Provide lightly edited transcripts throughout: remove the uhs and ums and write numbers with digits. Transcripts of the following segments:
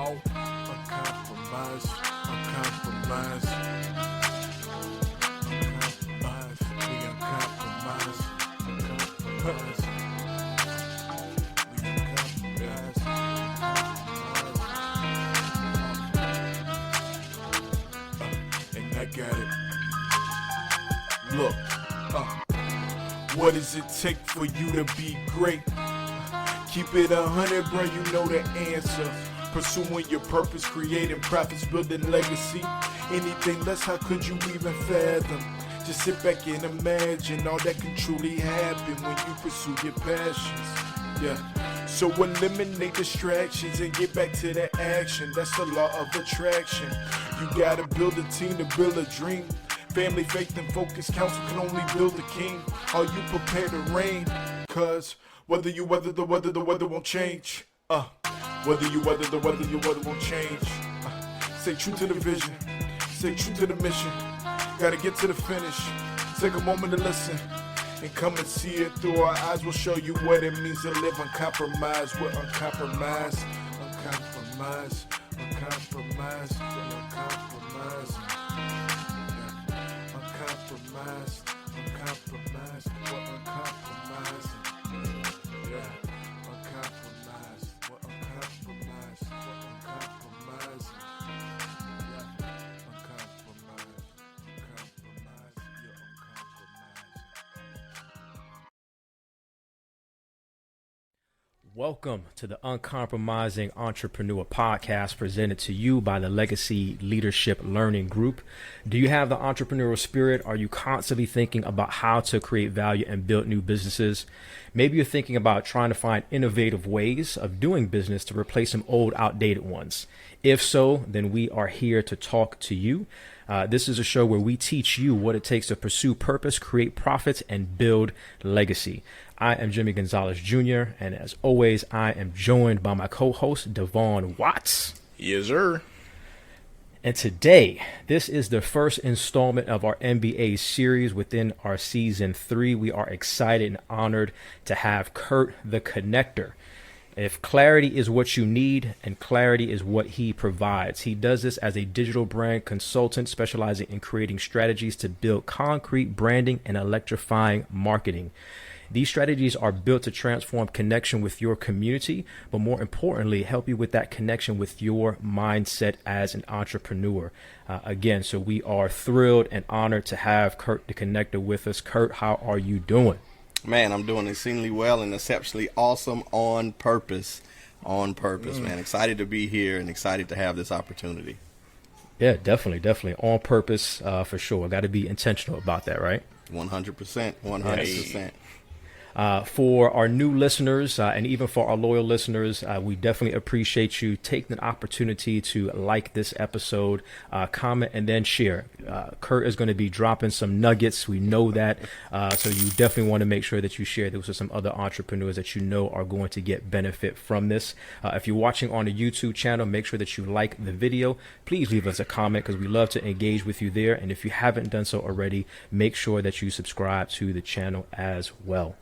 Uncompromised, uncompromised, uncompromised, we uncompromised, uncompromised, we uncompromised, and I got it. Look, what does it take for you to be great? Keep it 100, bro, you know the answer. Pursuing your purpose, creating profits, building legacy. Anything less, how could you even fathom? Just sit back and imagine all that can truly happen when you pursue your passions. Yeah. So eliminate distractions and get back to the action. That's the law of attraction. You gotta build a team to build a dream. Family, faith, and focus. Counsel can only build a king. Are you prepared to reign? Cause whether you weather the weather won't change. Whether you weather the weather, your weather won't change. Stay true to the vision. Stay true to the mission. Gotta get to the finish. Take a moment to listen. And come and see it through our eyes. We'll show you what it means to live uncompromised. We're uncompromised. Uncompromised. Uncompromised. We're uncompromised. Uncompromised. Uncompromised. We're uncompromised. Yeah. Uncompromised. We're uncompromised. We're uncompromised. Yeah. Uncompromised. Uncompromised. You're uncompromised. Welcome to the Uncompromising Entrepreneur Podcast, presented to you by the Legacy Leadership Learning Group. Do you have the entrepreneurial spirit? Are you constantly thinking about how to create value and build new businesses? Maybe you're thinking about trying to find innovative ways of doing business to replace some old, outdated ones. If so, then we are here to talk to you. This is a show where we teach you what it takes to pursue purpose, create profits, and build legacy. I am Jimmy Gonzalez Jr., and as always, I am joined by my co-host, Devon Watts. Yes, sir. And today, this is the first installment of our MBA series within our season 3. We are excited and honored to have Curt the Connector. If clarity is what you need, and clarity is what he provides. He does this as a digital brand consultant specializing in creating strategies to build concrete branding and electrifying marketing. These strategies are built to transform connection with your community, but more importantly, help you with that connection with your mindset as an entrepreneur. So we are thrilled and honored to have Curt the Connector with us. Curt, how are you doing? Man, I'm doing exceedingly well and exceptionally awesome on purpose. Man. Excited to be here and excited to have this opportunity. Yeah, definitely. On purpose, for sure. Got to be intentional about that, right? 100%. 100%. For our new listeners and even for our loyal listeners, we definitely appreciate you taking the opportunity to like this episode, comment, and then share. Curt is going to be dropping some nuggets. We know that. So you definitely want to make sure that you share this with some other entrepreneurs that you know are going to get benefit from this. If you're watching on the YouTube channel, make sure that you like the video. Please leave us a comment because we love to engage with you there. And if you haven't done so already, make sure that you subscribe to the channel as well.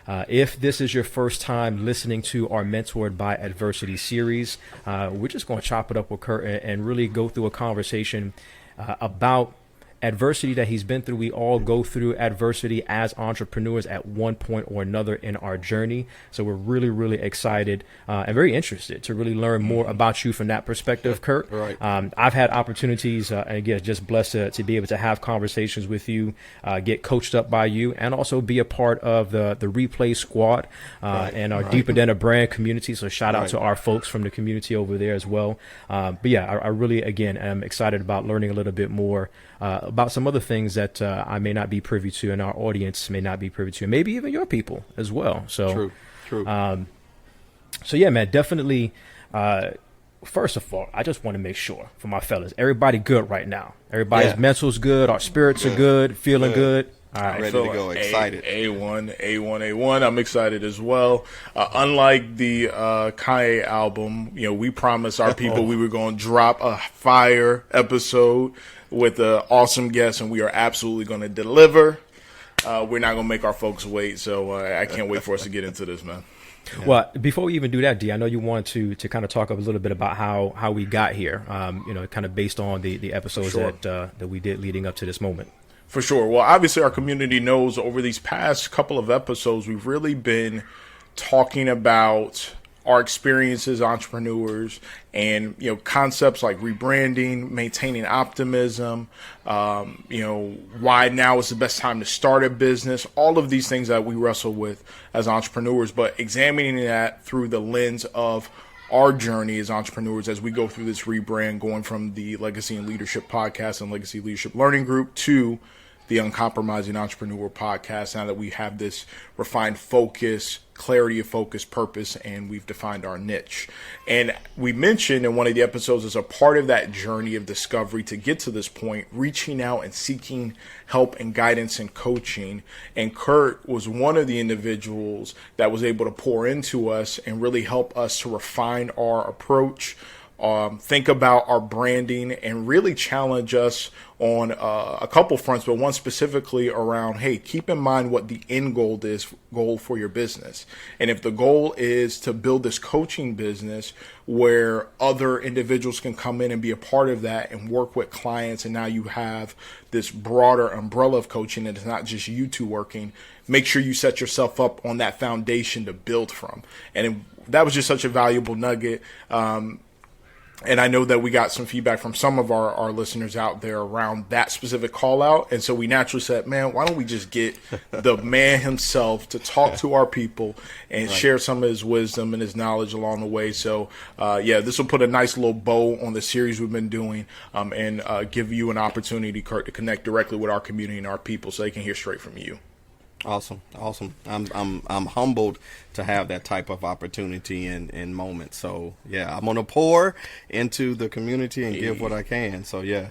If this is your first time listening to our Mentored by Adversity series, we're just going to chop it up with Curt and really go through a conversation about adversity that he's been through. We all go through adversity as entrepreneurs at one point or another in our journey. So we're really, really excited and very interested to really learn more about you from that perspective, Curt. Right. I've had opportunities, and again, just blessed to be able to have conversations with you, get coached up by you, and also be a part of the Replay Squad and our Deeper Than a Brand community. So shout out to our folks from the community over there as well. But yeah, I really, again, am excited about learning a little bit more about some other things that I may not be privy to, and our audience may not be privy to, and maybe even your people as well. So true. So yeah, man, definitely. First of all, I just want to make sure for my fellas, everybody good right now. Everybody's mental's good. Our spirits are good, feeling good. All right, ready to go. Excited. A1. I'm excited as well. Unlike the Kanye album, we promised our people we were going to drop a fire episode with an awesome guest, and we are absolutely going to deliver. We're not going to make our folks wait, so I can't wait for us to get into this, man. Well, before we even do that, D, I know you wanted to kind of talk a little bit about how we got here, kind of based on the episodes Sure. that we did leading up to this moment. For sure. Well, obviously, our community knows over these past couple of episodes, we've really been talking about our experiences as entrepreneurs and, concepts like rebranding, maintaining optimism, why now is the best time to start a business, all of these things that we wrestle with as entrepreneurs, but examining that through the lens of our journey as entrepreneurs as we go through this rebrand, going from the Legacy and Leadership podcast and Legacy Leadership Learning Group to the Uncompromising Entrepreneur podcast, now that we have this refined focus, clarity of focus, purpose, and we've defined our niche. And we mentioned in one of the episodes, as a part of that journey of discovery to get to this point, reaching out and seeking help and guidance and coaching. And Curt was one of the individuals that was able to pour into us and really help us to refine our approach, think about our branding, and really challenge us on a couple fronts, but one specifically around, hey, keep in mind what the end goal for your business. And if the goal is to build this coaching business where other individuals can come in and be a part of that and work with clients, and now you have this broader umbrella of coaching and it's not just you two working, make sure you set yourself up on that foundation to build from. And that was just such a valuable nugget. And I know that we got some feedback from some of our listeners out there around that specific call out. And so we naturally said, man, why don't we just get the man himself to talk to our people and share some of his wisdom and his knowledge along the way. So, this will put a nice little bow on the series we've been doing, and give you an opportunity, Curt, to connect directly with our community and our people so they can hear straight from you. Awesome. I'm humbled to have that type of opportunity and moment. So yeah, I'm gonna pour into the community and give what I can. So yeah,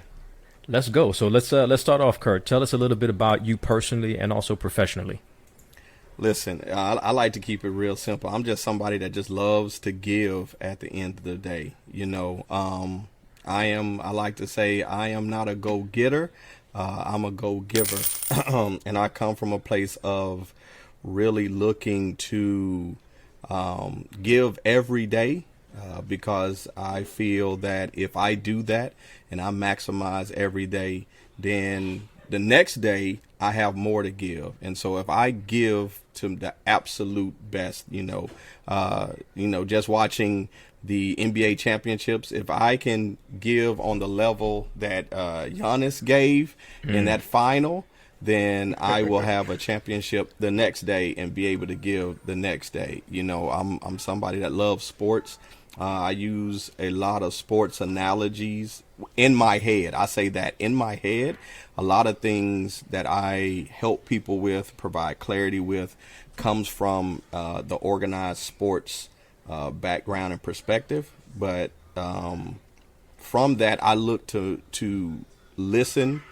let's go. So let's start off, Curt. Tell us a little bit about you personally and also professionally. Listen, I like to keep it real simple. I'm just somebody that just loves to give at the end of the day. I like to say I am not a go-getter. I'm a go-giver, and I come from a place of really looking to give every day, because I feel that if I do that and I maximize every day, then the next day I have more to give. And so if I give to the absolute best, just watching the NBA championships, if I can give on the level that Giannis gave in that final, then I will have a championship the next day and be able to give the next day. I'm somebody that loves sports. I use a lot of sports analogies in my head. I say that in my head, a lot of things that I help people with, provide clarity with, comes from the organized sports background and perspective. But from that, I look to listen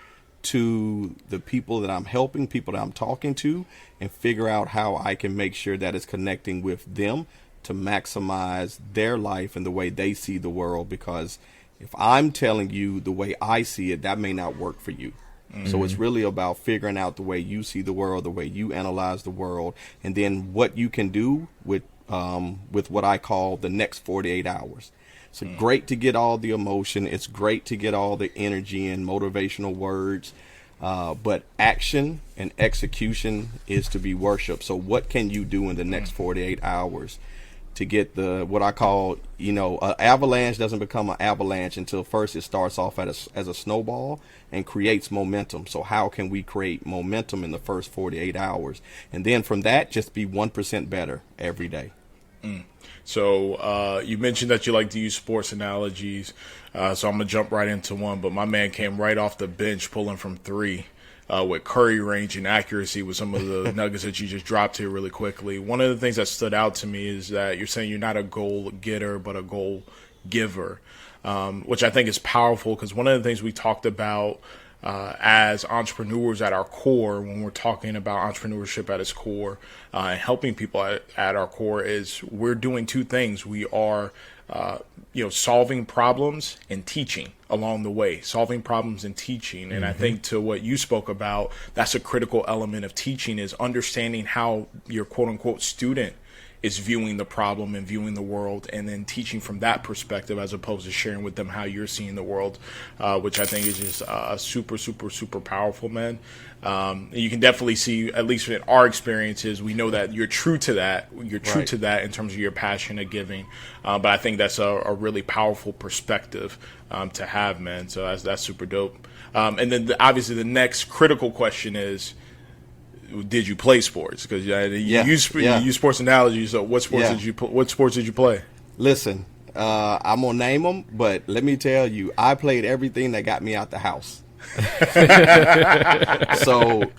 to the people that I'm helping, people that I'm talking to, and figure out how I can make sure that it's connecting with them to maximize their life and the way they see the world. Because if I'm telling you the way I see it, that may not work for you. So it's really about figuring out the way you see the world, the way you analyze the world, and then what you can do with what I call the next 48 hours. It's great to get all the emotion. It's great to get all the energy and motivational words. But action and execution is to be worshiped. So what can you do in the next 48 hours to get what I call, an avalanche doesn't become an avalanche until first it starts off as a snowball and creates momentum. So how can we create momentum in the first 48 hours? And then from that, just be 1% better every day. So you mentioned that you like to use sports analogies. So I'm going to jump right into one. But my man came right off the bench pulling from three with curry range and accuracy with some of the nuggets that you just dropped here really quickly. One of the things that stood out to me is that you're saying you're not a goal getter, but a goal giver, which I think is powerful, because one of the things we talked about as entrepreneurs at our core, when we're talking about entrepreneurship at its core and helping people at our core, is we're doing two things. We are solving problems and teaching along the way, solving problems and teaching. And I think to what you spoke about, that's a critical element of teaching, is understanding how your quote unquote student is viewing the problem and viewing the world, and then teaching from that perspective as opposed to sharing with them how you're seeing the world, which I think is just super, super, super powerful, man. You can definitely see, at least in our experiences, we know that you're true to that. You're true to that in terms of your passion of giving. But I think that's a really powerful perspective to have, man. So that's super dope. And then obviously the next critical question is, did you play sports? Because you use sports analogy. So what sports did you play? Listen, I'm gonna name them, but let me tell you, I played everything that got me out the house. So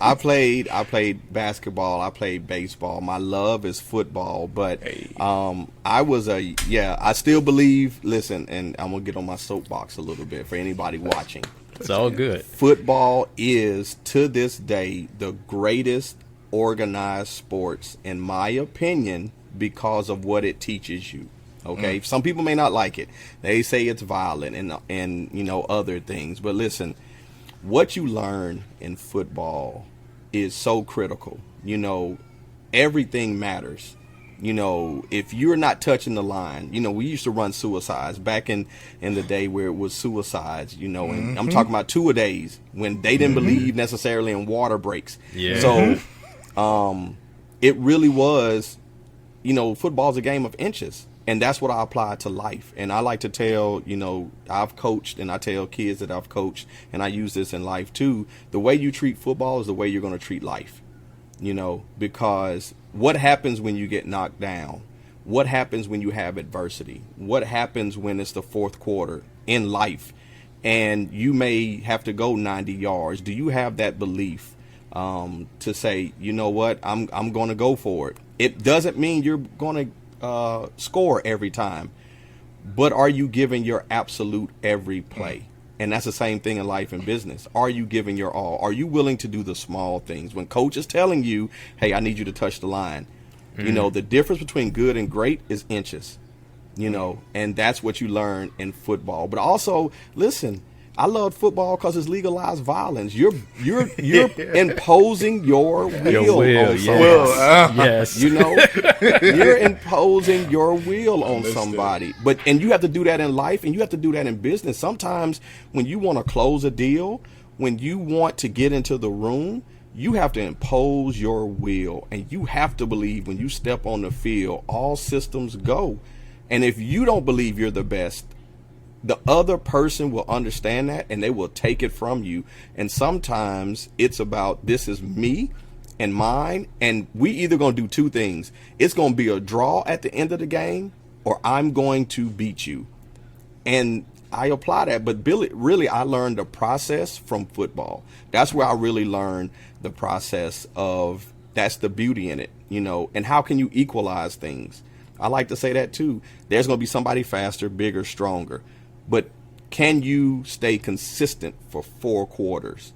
I played basketball, I played baseball. My love is football, but I still believe. Listen, and I'm gonna get on my soapbox a little bit for anybody watching. It's all good. Football is, to this day, the greatest organized sports, in my opinion, because of what it teaches you. Okay, some people may not like it. They say it's violent and other things. But listen, what you learn in football is so critical. Everything matters. If you're not touching the line, we used to run suicides back in the day where it was suicides, and I'm talking about 2-a-days when they didn't believe necessarily in water breaks. Yeah. So it really was, football's a game of inches. And that's what I apply to life. And I like to tell, I've coached, and I tell kids that I've coached, and I use this in life too. The way you treat football is the way you're going to treat life, because what happens when you get knocked down? What happens when you have adversity? What happens when it's the fourth quarter in life and you may have to go 90 yards? Do you have that belief to say, you know what, I'm going to go for it? It doesn't mean you're going to score every time, but are you giving your absolute every play? And that's the same thing in life and business. Are you giving your all? Are you willing to do the small things? When coach is telling you, hey, I need you to touch the line, the difference between good and great is inches, and that's what you learn in football. But also, listen, I love football because it's legalized violence. You're imposing your will on somebody. Yes. You're imposing your will on somebody. And you have to do that in life, and you have to do that in business. Sometimes when you want to close a deal, when you want to get into the room, you have to impose your will, and you have to believe when you step on the field, all systems go. And if you don't believe you're the best, the other person will understand that, and they will take it from you. And sometimes it's about, this is me and mine, and we either going to do two things. It's going to be a draw at the end of the game, or I'm going to beat you. And I apply that. But really, I learned the process from football. That's where I really learned the process of, that's the beauty in it, and how can you equalize things? I like to say that too. There's going to be somebody faster, bigger, stronger. But can you stay consistent for 4 quarters?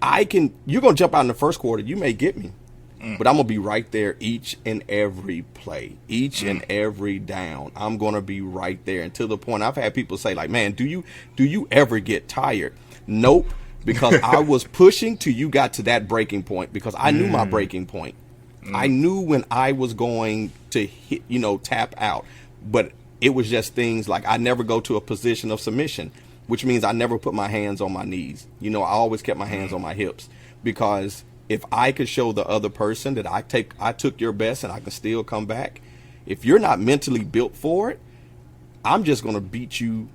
You're going to jump out in the first quarter. You may get me, but I'm going to be right there each and every play, each and every down. I'm going to be right there until the point I've had people say, like, man, do you ever get tired? Nope. Because I was pushing till you got to that breaking point, because I knew my breaking point. I knew when I was going to hit, tap out, but it was just things like I never go to a position of submission, which means I never put my hands on my knees. I always kept my hands on my hips, because if I could show the other person that I took your best and I can still come back, if you're not mentally built for it, I'm just going to beat you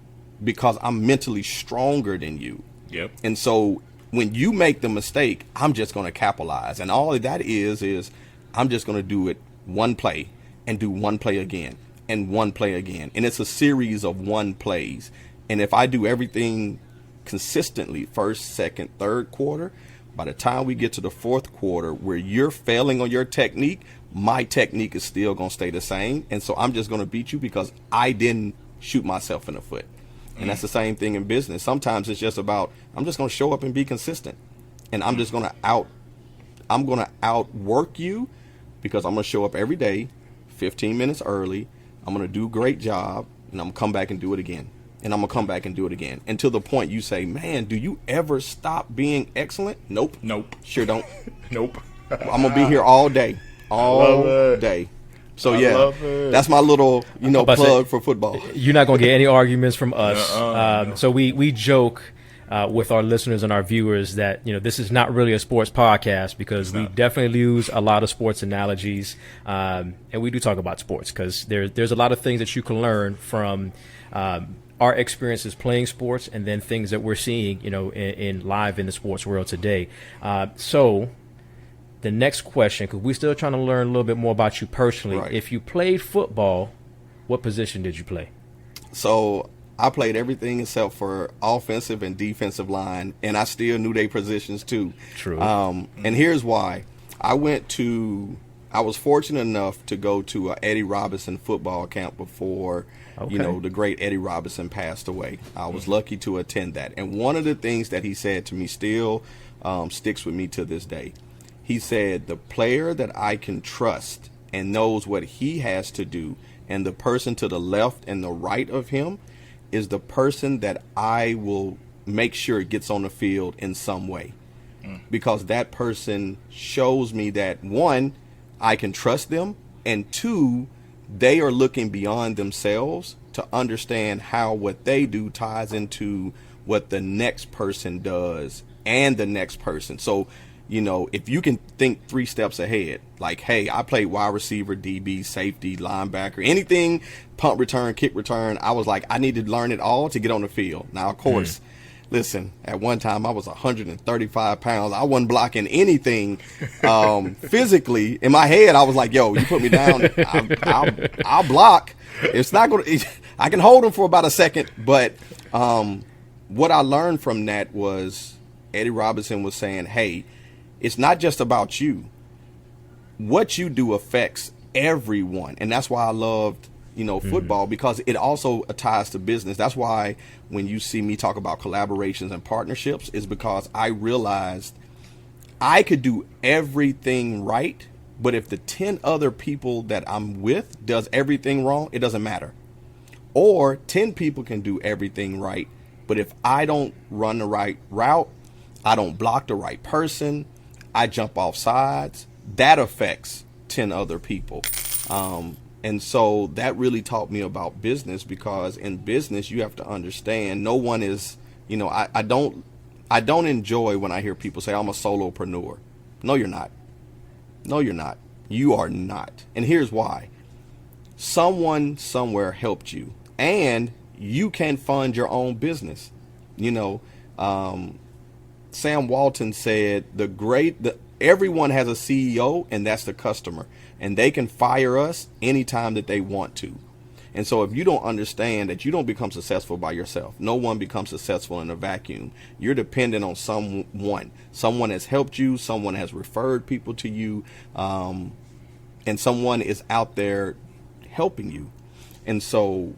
because I'm mentally stronger than you. Yep. And so when you make the mistake, I'm just going to capitalize. And all that is I'm just going to do it one play and do one play again. And one play again. And it's a series of one plays. And if I do everything consistently, first, second, third quarter, by the time we get to the fourth quarter where you're failing on your technique, my technique is still going to stay the same. And so I'm just going to beat you because I didn't shoot myself in the foot. And that's the same thing in business. Sometimes it's just about, I'm just going to show up and be consistent. And I'm just going to outwork you, because I'm going to show up every day, 15 minutes early. I'm going to do a great job, and I'm going to come back and do it again. And I'm going to come back and do it again. Until the point you say, man, do you ever stop being excellent? Nope. Nope. Sure don't. Nope. I'm going to be here all day. All day. So I yeah, love it. that's my little plug for football. You're not going to get any arguments from us. No. So we joke with our listeners and our viewers that this is not really a sports podcast because we definitely use a lot of sports analogies, and we do talk about sports because there's a lot of things that you can learn from our experiences playing sports and then things that we're seeing in live in the sports world today. So the next question, because we're still trying to learn a little bit more about you personally. Right. If you played football, what position did you play? So I played everything except for offensive and defensive line, and I still knew their positions too. True. And here's why. I was fortunate enough to go to a Eddie Robinson football camp before, the great Eddie Robinson passed away. I was lucky to attend that. And one of the things that he said to me still sticks with me to this day. He said, the player that I can trust and knows what he has to do, and the person to the left and the right of him is the person that I will make sure gets on the field in some way. Because that person shows me that, one, I can trust them, and two, they are looking beyond themselves to understand how what they do ties into what the next person does and the next person. So, if you can think 3 steps ahead, like, hey, I played wide receiver, DB, safety, linebacker, anything, punt return, kick return, I was like, I need to learn it all to get on the field. Now, of course, listen, at one time I was 135 pounds. I wasn't blocking anything physically. In my head, I was like, yo, you put me down, I'll block. It's not going to, I can hold them for about a second. But what I learned from that was Eddie Robinson was saying, hey, it's not just about you. What you do affects everyone. And that's why I loved, football, because it also ties to business. That's why when you see me talk about collaborations and partnerships, is because I realized I could do everything right, but if the 10 other people that I'm with does everything wrong, it doesn't matter. Or 10 people can do everything right, but if I don't run the right route, I don't block the right person, I jump off sides, that affects 10 other people. And so that really taught me about business, because in business, you have to understand no one is, I don't enjoy when I hear people say I'm a solopreneur. No, you're not. No, you're not. You are not. And here's why. Someone somewhere helped you, and you can fund your own business. Sam Walton said everyone has a CEO, and that's the customer, and they can fire us anytime that they want to. And so if you don't understand that you don't become successful by yourself, no one becomes successful in a vacuum. You're dependent on someone. Someone has helped you, someone has referred people to you, and someone is out there helping you. And so,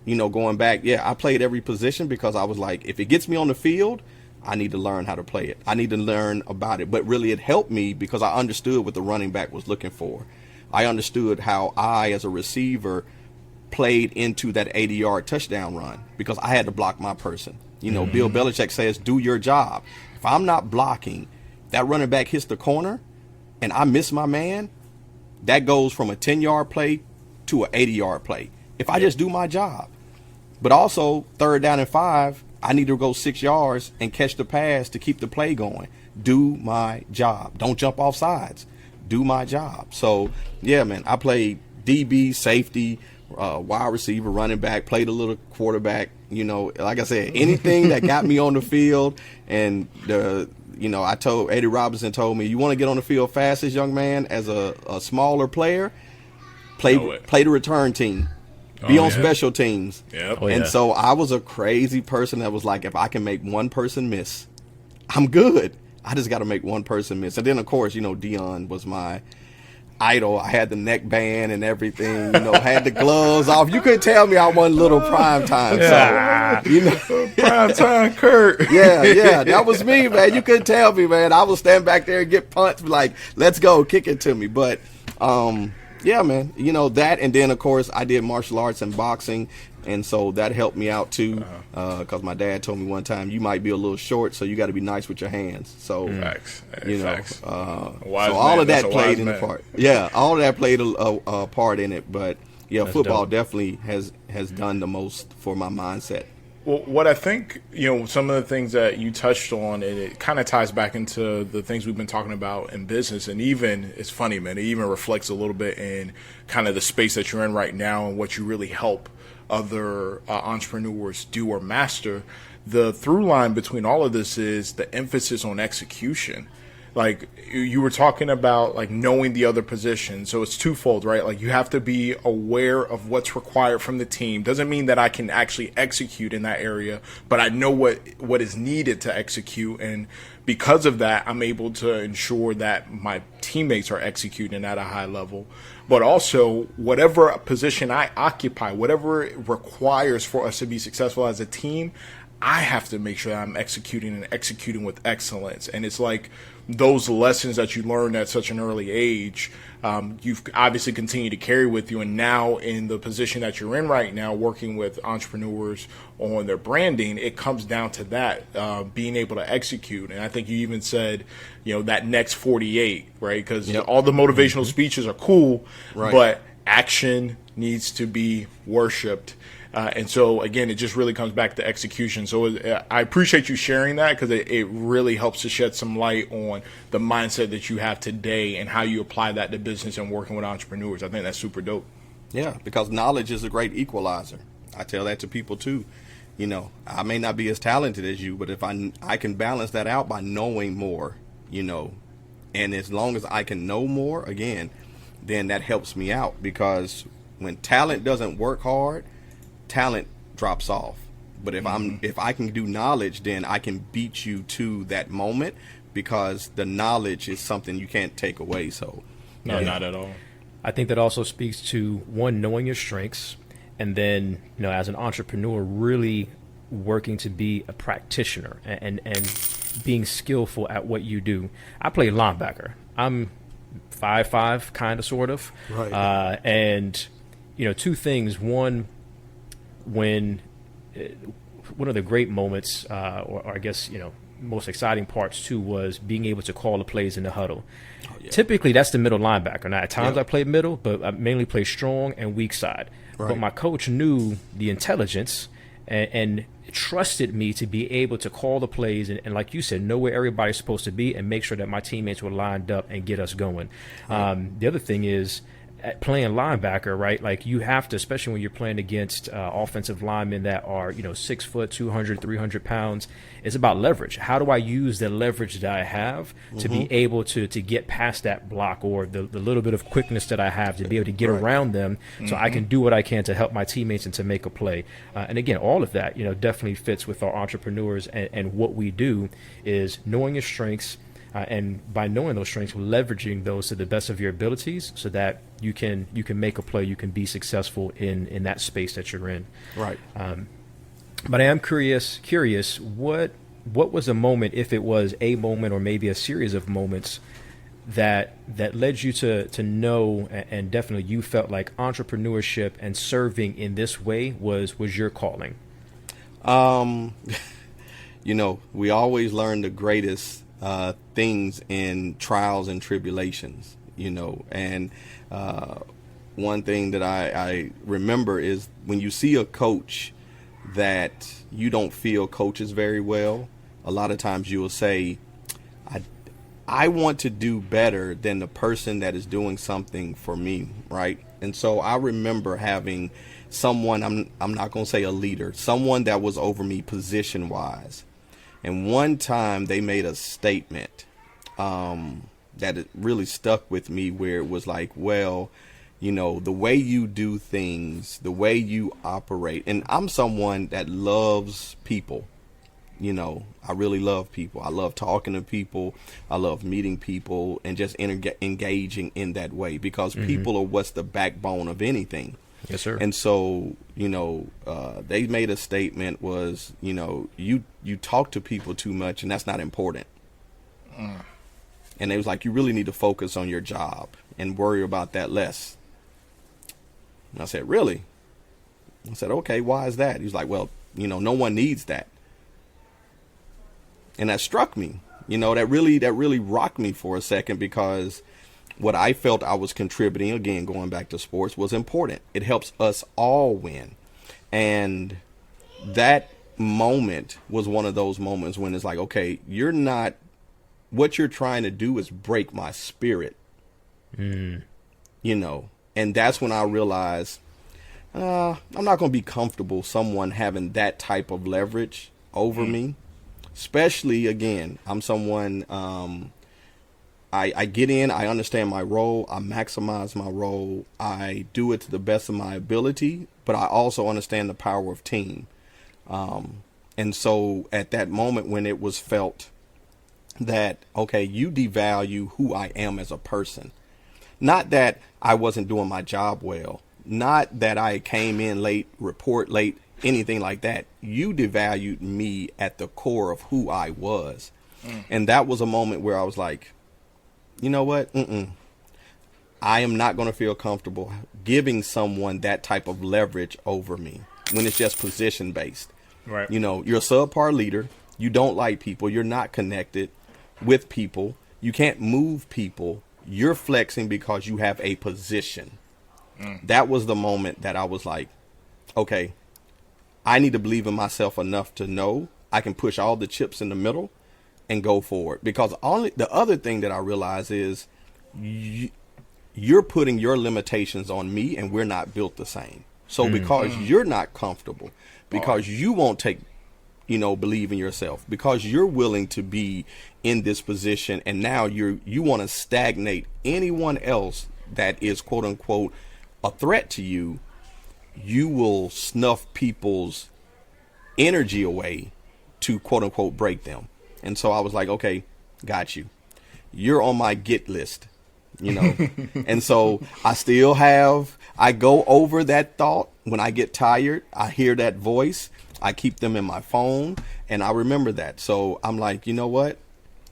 going back, I played every position because I was like, if it gets me on the field, I need to learn how to play it. I need to learn about it. But really, it helped me because I understood what the running back was looking for. I understood how I, as a receiver, played into that 80-yard touchdown run because I had to block my person. Bill Belichick says, do your job. If I'm not blocking, that running back hits the corner and I miss my man, that goes from a 10-yard play to an 80-yard play. If I just do my job. But also, 3rd down and 5, I need to go 6 yards and catch the pass to keep the play going. Do my job. Don't jump off sides. Do my job. So, yeah, man, I played DB, safety, wide receiver, running back, played a little quarterback. Like I said, anything that got me on the field. And, Eddie Robinson told me, you want to get on the field fastest, young man, as a smaller player, play the return team. Be on special teams. Yep. And so I was a crazy person that was like, if I can make one person miss, I'm good. I just got to make one person miss. And then, of course, Dion was my idol. I had the neck band and everything, had the gloves off. You couldn't tell me I wasn't little prime time. So, prime time Kurt. Yeah, that was me, man. You couldn't tell me, man. I would stand back there and get punched, like, let's go, kick it to me. But, Yeah, man. You know, that, and then of course I did martial arts and boxing, and so that helped me out too. Because my dad told me one time, you might be a little short, so you got to be nice with your hands. So Facts. you know, Facts. so Wise all man. of That's that a played wise in man. the part. Yeah, all of that played a part in it. But yeah, That's football dope. definitely has done the most for my mindset. Well, what I think, some of the things that you touched on, and it kind of ties back into the things we've been talking about in business. And even, it's funny, man, it even reflects a little bit in kind of the space that you're in right now and what you really help other entrepreneurs do or master. The through line between all of this is the emphasis on execution. Like you were talking about, like knowing the other position. So it's twofold, right? Like you have to be aware of what's required from the team. Doesn't mean that I can actually execute in that area, but I know what is needed to execute. And because of that, I'm able to ensure that my teammates are executing at a high level. But also, whatever position I occupy, whatever it requires for us to be successful as a team, I have to make sure that I'm executing with excellence. And it's like those lessons that you learned at such an early age, you've obviously continued to carry with you. And now in the position that you're in right now, working with entrepreneurs on their branding, it comes down to that, being able to execute. And I think you even said, that next 48, right? Because all the motivational speeches are cool, Right. but action needs to be worshipped. And so, again, it just really comes back to execution. So I appreciate you sharing that because it really helps to shed some light on the mindset that you have today and how you apply that to business and working with entrepreneurs. I think that's super dope. Yeah, because knowledge is a great equalizer. I tell that to people too. I may not be as talented as you, but if I can balance that out by knowing more, and as long as I can know more, again, then that helps me out, because when talent doesn't work hard, talent drops off. But if I can do knowledge, then I can beat you to that moment, because the knowledge is something you can't take away. So No, not at all. I think that also speaks to, one, knowing your strengths, and then, as an entrepreneur, really working to be a practitioner and being skillful at what you do. I play linebacker. I'm 5'5", kind of, sort of. Right. And, two things. One, one of the great moments, or I guess, most exciting parts too, was being able to call the plays in the huddle. Oh, yeah. Typically, that's the middle linebacker. Now, at times Yeah. I played middle, but I mainly play strong and weak side. Right. But my coach knew the intelligence and trusted me to be able to call the plays and, like you said, know where everybody's supposed to be and make sure that my teammates were lined up and get us going. The other thing is, at playing linebacker, right? Like, you have to, especially when you're playing against offensive linemen that are, 6 foot, 200, 300 pounds, it's about leverage. How do I use the leverage that I have to be able to get past that block, or the little bit of quickness that I have to be able to get around them, so I can do what I can to help my teammates and to make a play. And again, all of that, definitely fits with our entrepreneurs, and what we do is knowing your strengths, and by knowing those strengths, leveraging those to the best of your abilities, so that you can make a play, you can be successful in that space that you're in. Right. But I am curious, what was a moment, if it was a moment or maybe a series of moments, that led you to know, and definitely you felt like entrepreneurship and serving in this way was your calling? We always learn the greatest things in trials and tribulations, and one thing that I remember is when you see a coach that you don't feel coaches very well, a lot of times you will say, I want to do better than the person that is doing something for me, right? And so I remember having someone, I'm not going to say a leader, someone that was over me position wise. And one time they made a statement that it really stuck with me, where it was like, well, the way you do things, the way you operate. And I'm someone that loves people. I really love people. I love talking to people. I love meeting people and just engaging in that way, because people are what's the backbone of anything. Yes, sir. And so, they made a statement was, you talk to people too much, and that's not important. And they was like, you really need to focus on your job and worry about that less. And I said, really? I said, okay, why is that? He's like, well, no one needs that. And that struck me, that really rocked me for a second, because what I felt I was contributing, again, going back to sports, was important. It helps us all win. And that moment was one of those moments when it's like, okay, what you're trying to do is break my spirit, and that's when I realized, I'm not going to be comfortable someone having that type of leverage over me, especially, again, I'm someone, I get in, I understand my role, I maximize my role, I do it to the best of my ability, but I also understand the power of team. And so at that moment when it was felt that, okay, you devalue who I am as a person, not that I wasn't doing my job well, not that I came in late, report late, anything like that. You devalued me at the core of who I was. And that was a moment where I was like, you know what? I am not going to feel comfortable giving someone that type of leverage over me when it's just position based. Right. You're a subpar leader. You don't like people. You're not connected with people. You can't move people. You're flexing because you have a position. That was the moment that I was like, okay, I need to believe in myself enough to know I can push all the chips in the middle and go forward. Because the other thing that I realize is you're putting your limitations on me, and we're not built the same. So because you're not comfortable, because you won't believe in yourself, because you're willing to be in this position, and now you want to stagnate anyone else that is quote unquote a threat to you, you will snuff people's energy away to quote unquote break them. And so I was like, okay, got you. You're on my get list, And so I go over that thought when I get tired. I hear that voice. I keep them in my phone, and I remember that. So I'm like, you know what?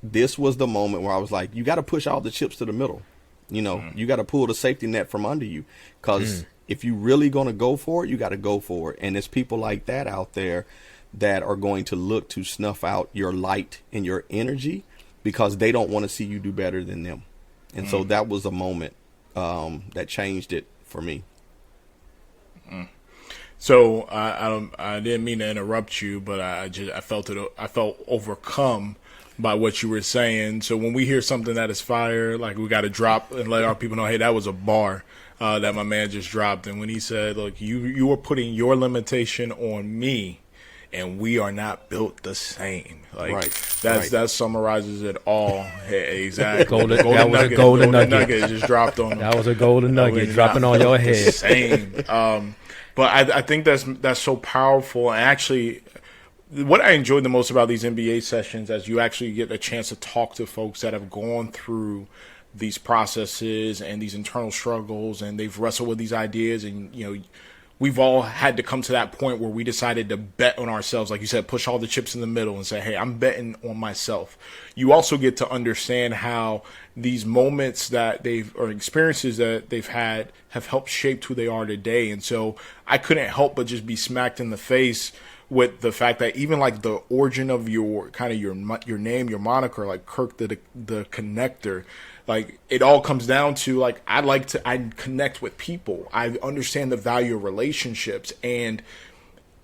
This was the moment where I was like, you got to push all the chips to the middle. You got to pull the safety net from under you, because if you really going to go for it, you got to go for it. And there's people like that out there that are going to look to snuff out your light and your energy because they don't want to see you do better than them. And so that was a moment that changed it for me. So I didn't mean to interrupt you, but I felt overcome by what you were saying. So when we hear something that is fire, like, we got to drop and let our people know, hey, that was a bar that my man just dropped. And when he said, look, you are putting your limitation on me, and we are not built the same. Like, right. That summarizes it all. Hey, exactly. That was a golden nugget. Just dropped on. That was a golden nugget dropping on your head. Same. But I think that's so powerful. And actually, what I enjoyed the most about these MBA sessions is you actually get a chance to talk to folks that have gone through these processes and these internal struggles, and they've wrestled with these ideas, and we've all had to come to that point where we decided to bet on ourselves. Like you said, push all the chips in the middle and say, hey, I'm betting on myself. You also get to understand how these moments or experiences that they've had have helped shape who they are today. And so I couldn't help but just be smacked in the face with the fact that even like the origin of your name, your moniker, like Curt the Connector, like, it all comes down to, like, I connect with people. I understand the value of relationships. And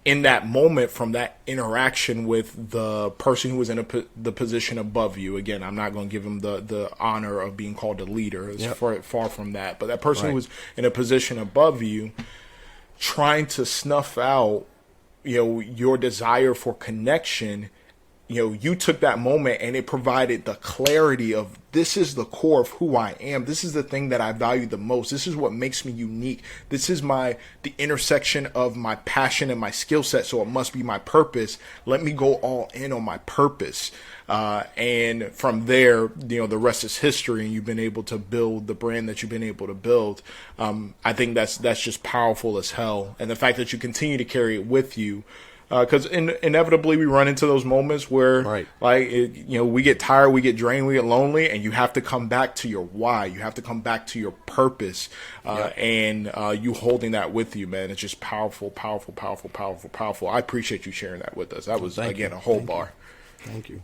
in that moment, from that interaction with the person who was in the position above you, again, I'm not going to give him the honor of being called a leader. It's far from that. But that person who was in a position above you, trying to snuff out, your desire for connection, you took that moment and it provided the clarity of, this is the core of who I am. This is the thing that I value the most. This is what makes me unique. This is the intersection of my passion and my skill set. So it must be my purpose. Let me go all in on my purpose. And from there, the rest is history, and you've been able to build the brand that you've been able to build. I think that's just powerful as hell. And the fact that you continue to carry it with you, because inevitably we run into those moments where, Right. like, we get tired, we get drained, we get lonely, and you have to come back to your why. You have to come back to your purpose, and you holding that with you, man. It's just powerful, powerful, powerful, powerful, powerful. I appreciate you sharing that with us. That was, again, a whole bar. Thank you.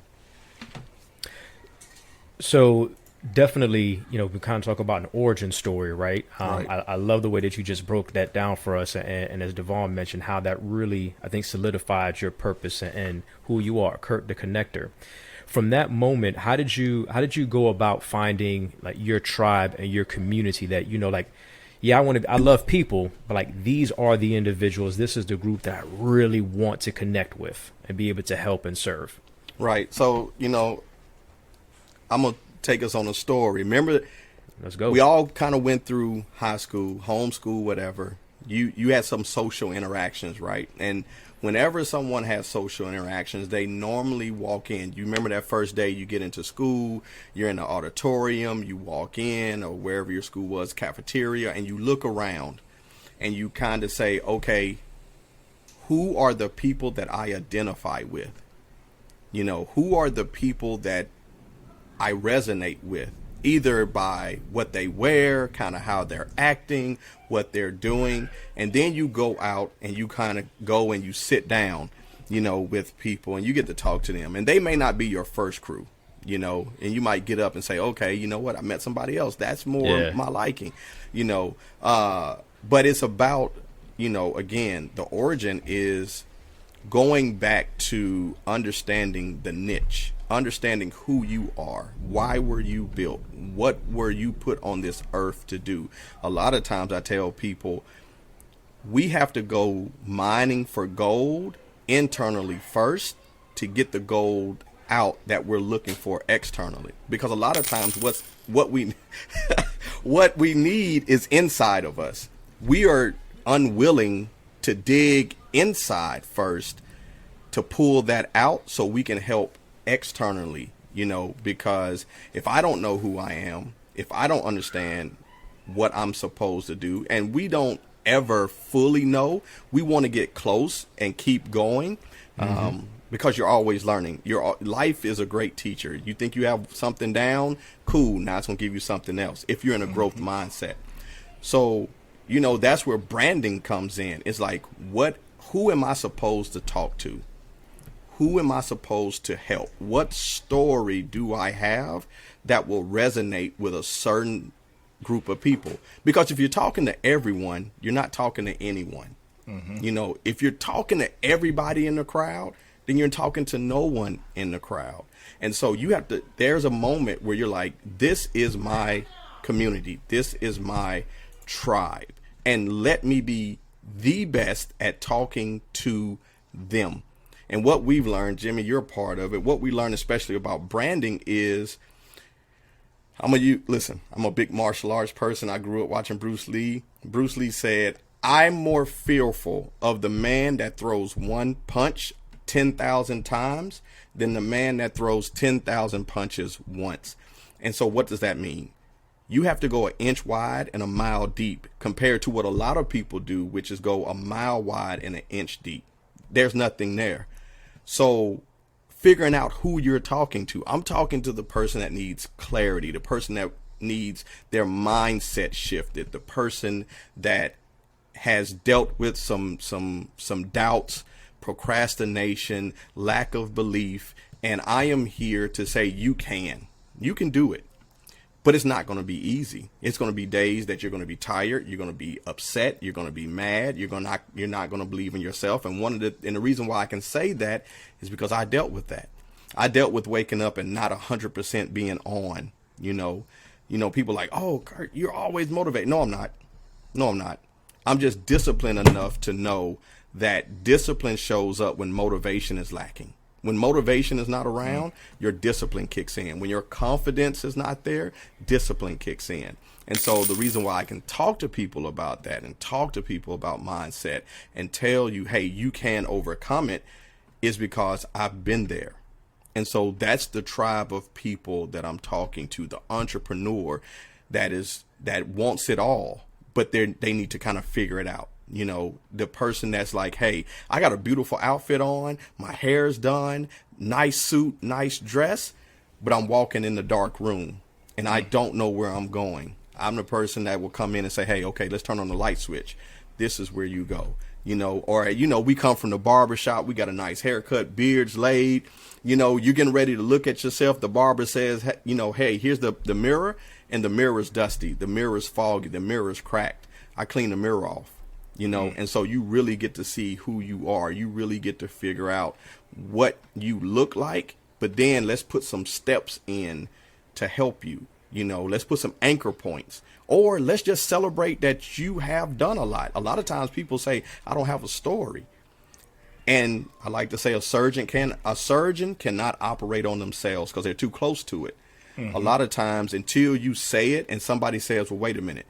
So definitely, we kind of talk about an origin story, right? Right. I love the way that you just broke that down for us. And as Devon mentioned, how that really, I think, solidified your purpose and who you are, Curt the Connector. From that moment, how did you go about finding like your tribe and your community that, I love people, but like these are the individuals, this is the group that I really want to connect with and be able to help and serve? Right. So, I'm going to take us on a story. Remember, Let's go. we all kind of went through high school, homeschool, whatever. You had some social interactions, right? And whenever someone has social interactions, they normally walk in. You remember that first day you get into school, you're in the auditorium, you walk in, or wherever your school was, cafeteria, and you look around and you kind of say, okay, who are the people that I identify with? Who are the people that I resonate with, either by what they wear, kind of how they're acting, what they're doing. And then you go out and you kind of go and you sit down, with people and you get to talk to them. And they may not be your first crew, and you might get up and say, okay, you know what? I met somebody else. That's more my liking, but it's about, again, the origin is going back to understanding the niche, understanding who you are, why were you built, what were you put on this earth to do. A lot of times I tell people we have to go mining for gold internally first to get the gold out that we're looking for externally, because a lot of times what we what we need is inside of us. We are unwilling to dig inside first to pull that out so we can help externally, because if I don't know who I am, if I don't understand what I'm supposed to do, and we don't ever fully know, we want to get close and keep going, because you're always learning. Your life is a great teacher. You think you have something down, cool, now it's going to give you something else if you're in a growth mindset. So, that's where branding comes in. It's like, who am I supposed to talk to? Who am I supposed to help? What story do I have that will resonate with a certain group of people? Because if you're talking to everyone, you're not talking to anyone. If you're talking to everybody in the crowd, then you're talking to no one in the crowd. And so there's a moment where you're like, this is my community. This is my tribe. And let me be the best at talking to them. And what we've learned, Jimmy, you're a part of it. What we learned, especially about branding, is I'm a big martial arts person. I grew up watching Bruce Lee. Bruce Lee said, I'm more fearful of the man that throws one punch 10,000 times than the man that throws 10,000 punches once. And so what does that mean? You have to go an inch wide and a mile deep compared to what a lot of people do, which is go a mile wide and an inch deep. There's nothing there. So figuring out who you're talking to. I'm talking to the person that needs clarity, the person that needs their mindset shifted, the person that has dealt with some doubts, procrastination, lack of belief. And I am here to say you can do it. But it's not going to be easy. It's going to be days that you're going to be tired. You're going to be upset. You're going to be mad. You're not going to believe in yourself. And the reason why I can say that is because I dealt with that. I dealt with waking up and not 100% being on. People like, oh, Curt, you're always motivated. No, I'm not. I'm just disciplined enough to know that discipline shows up when motivation is lacking. When motivation is not around, your discipline kicks in. When your confidence is not there, discipline kicks in. And so the reason why I can talk to people about that and talk to people about mindset and tell you, hey, you can overcome it, is because I've been there. And so that's the tribe of people that I'm talking to, the entrepreneur that wants it all, but they need to kind of figure it out. You know, the person that's like, hey, I got a beautiful outfit on, my hair's done, nice suit, nice dress, but I'm walking in the dark room and I don't know where I'm going. I'm the person that will come in and say, hey, okay, let's turn on the light switch. This is where you go. You know, or, you know, we come from the barber shop. We got a nice haircut, beards laid. You know, you're getting ready to look at yourself. The barber says, you know, hey, here's the mirror, and the mirror is dusty. The mirror is foggy. The mirror is cracked. I clean the mirror off. You know, and so you really get to see who you are. You really get to figure out what you look like. But then let's put some steps in to help you. You know, let's put some anchor points, or let's just celebrate that you have done a lot. A lot of times people say, I don't have a story. And I like to say a surgeon cannot operate on themselves because they're too close to it. A lot of times until you say it and somebody says, well, wait a minute,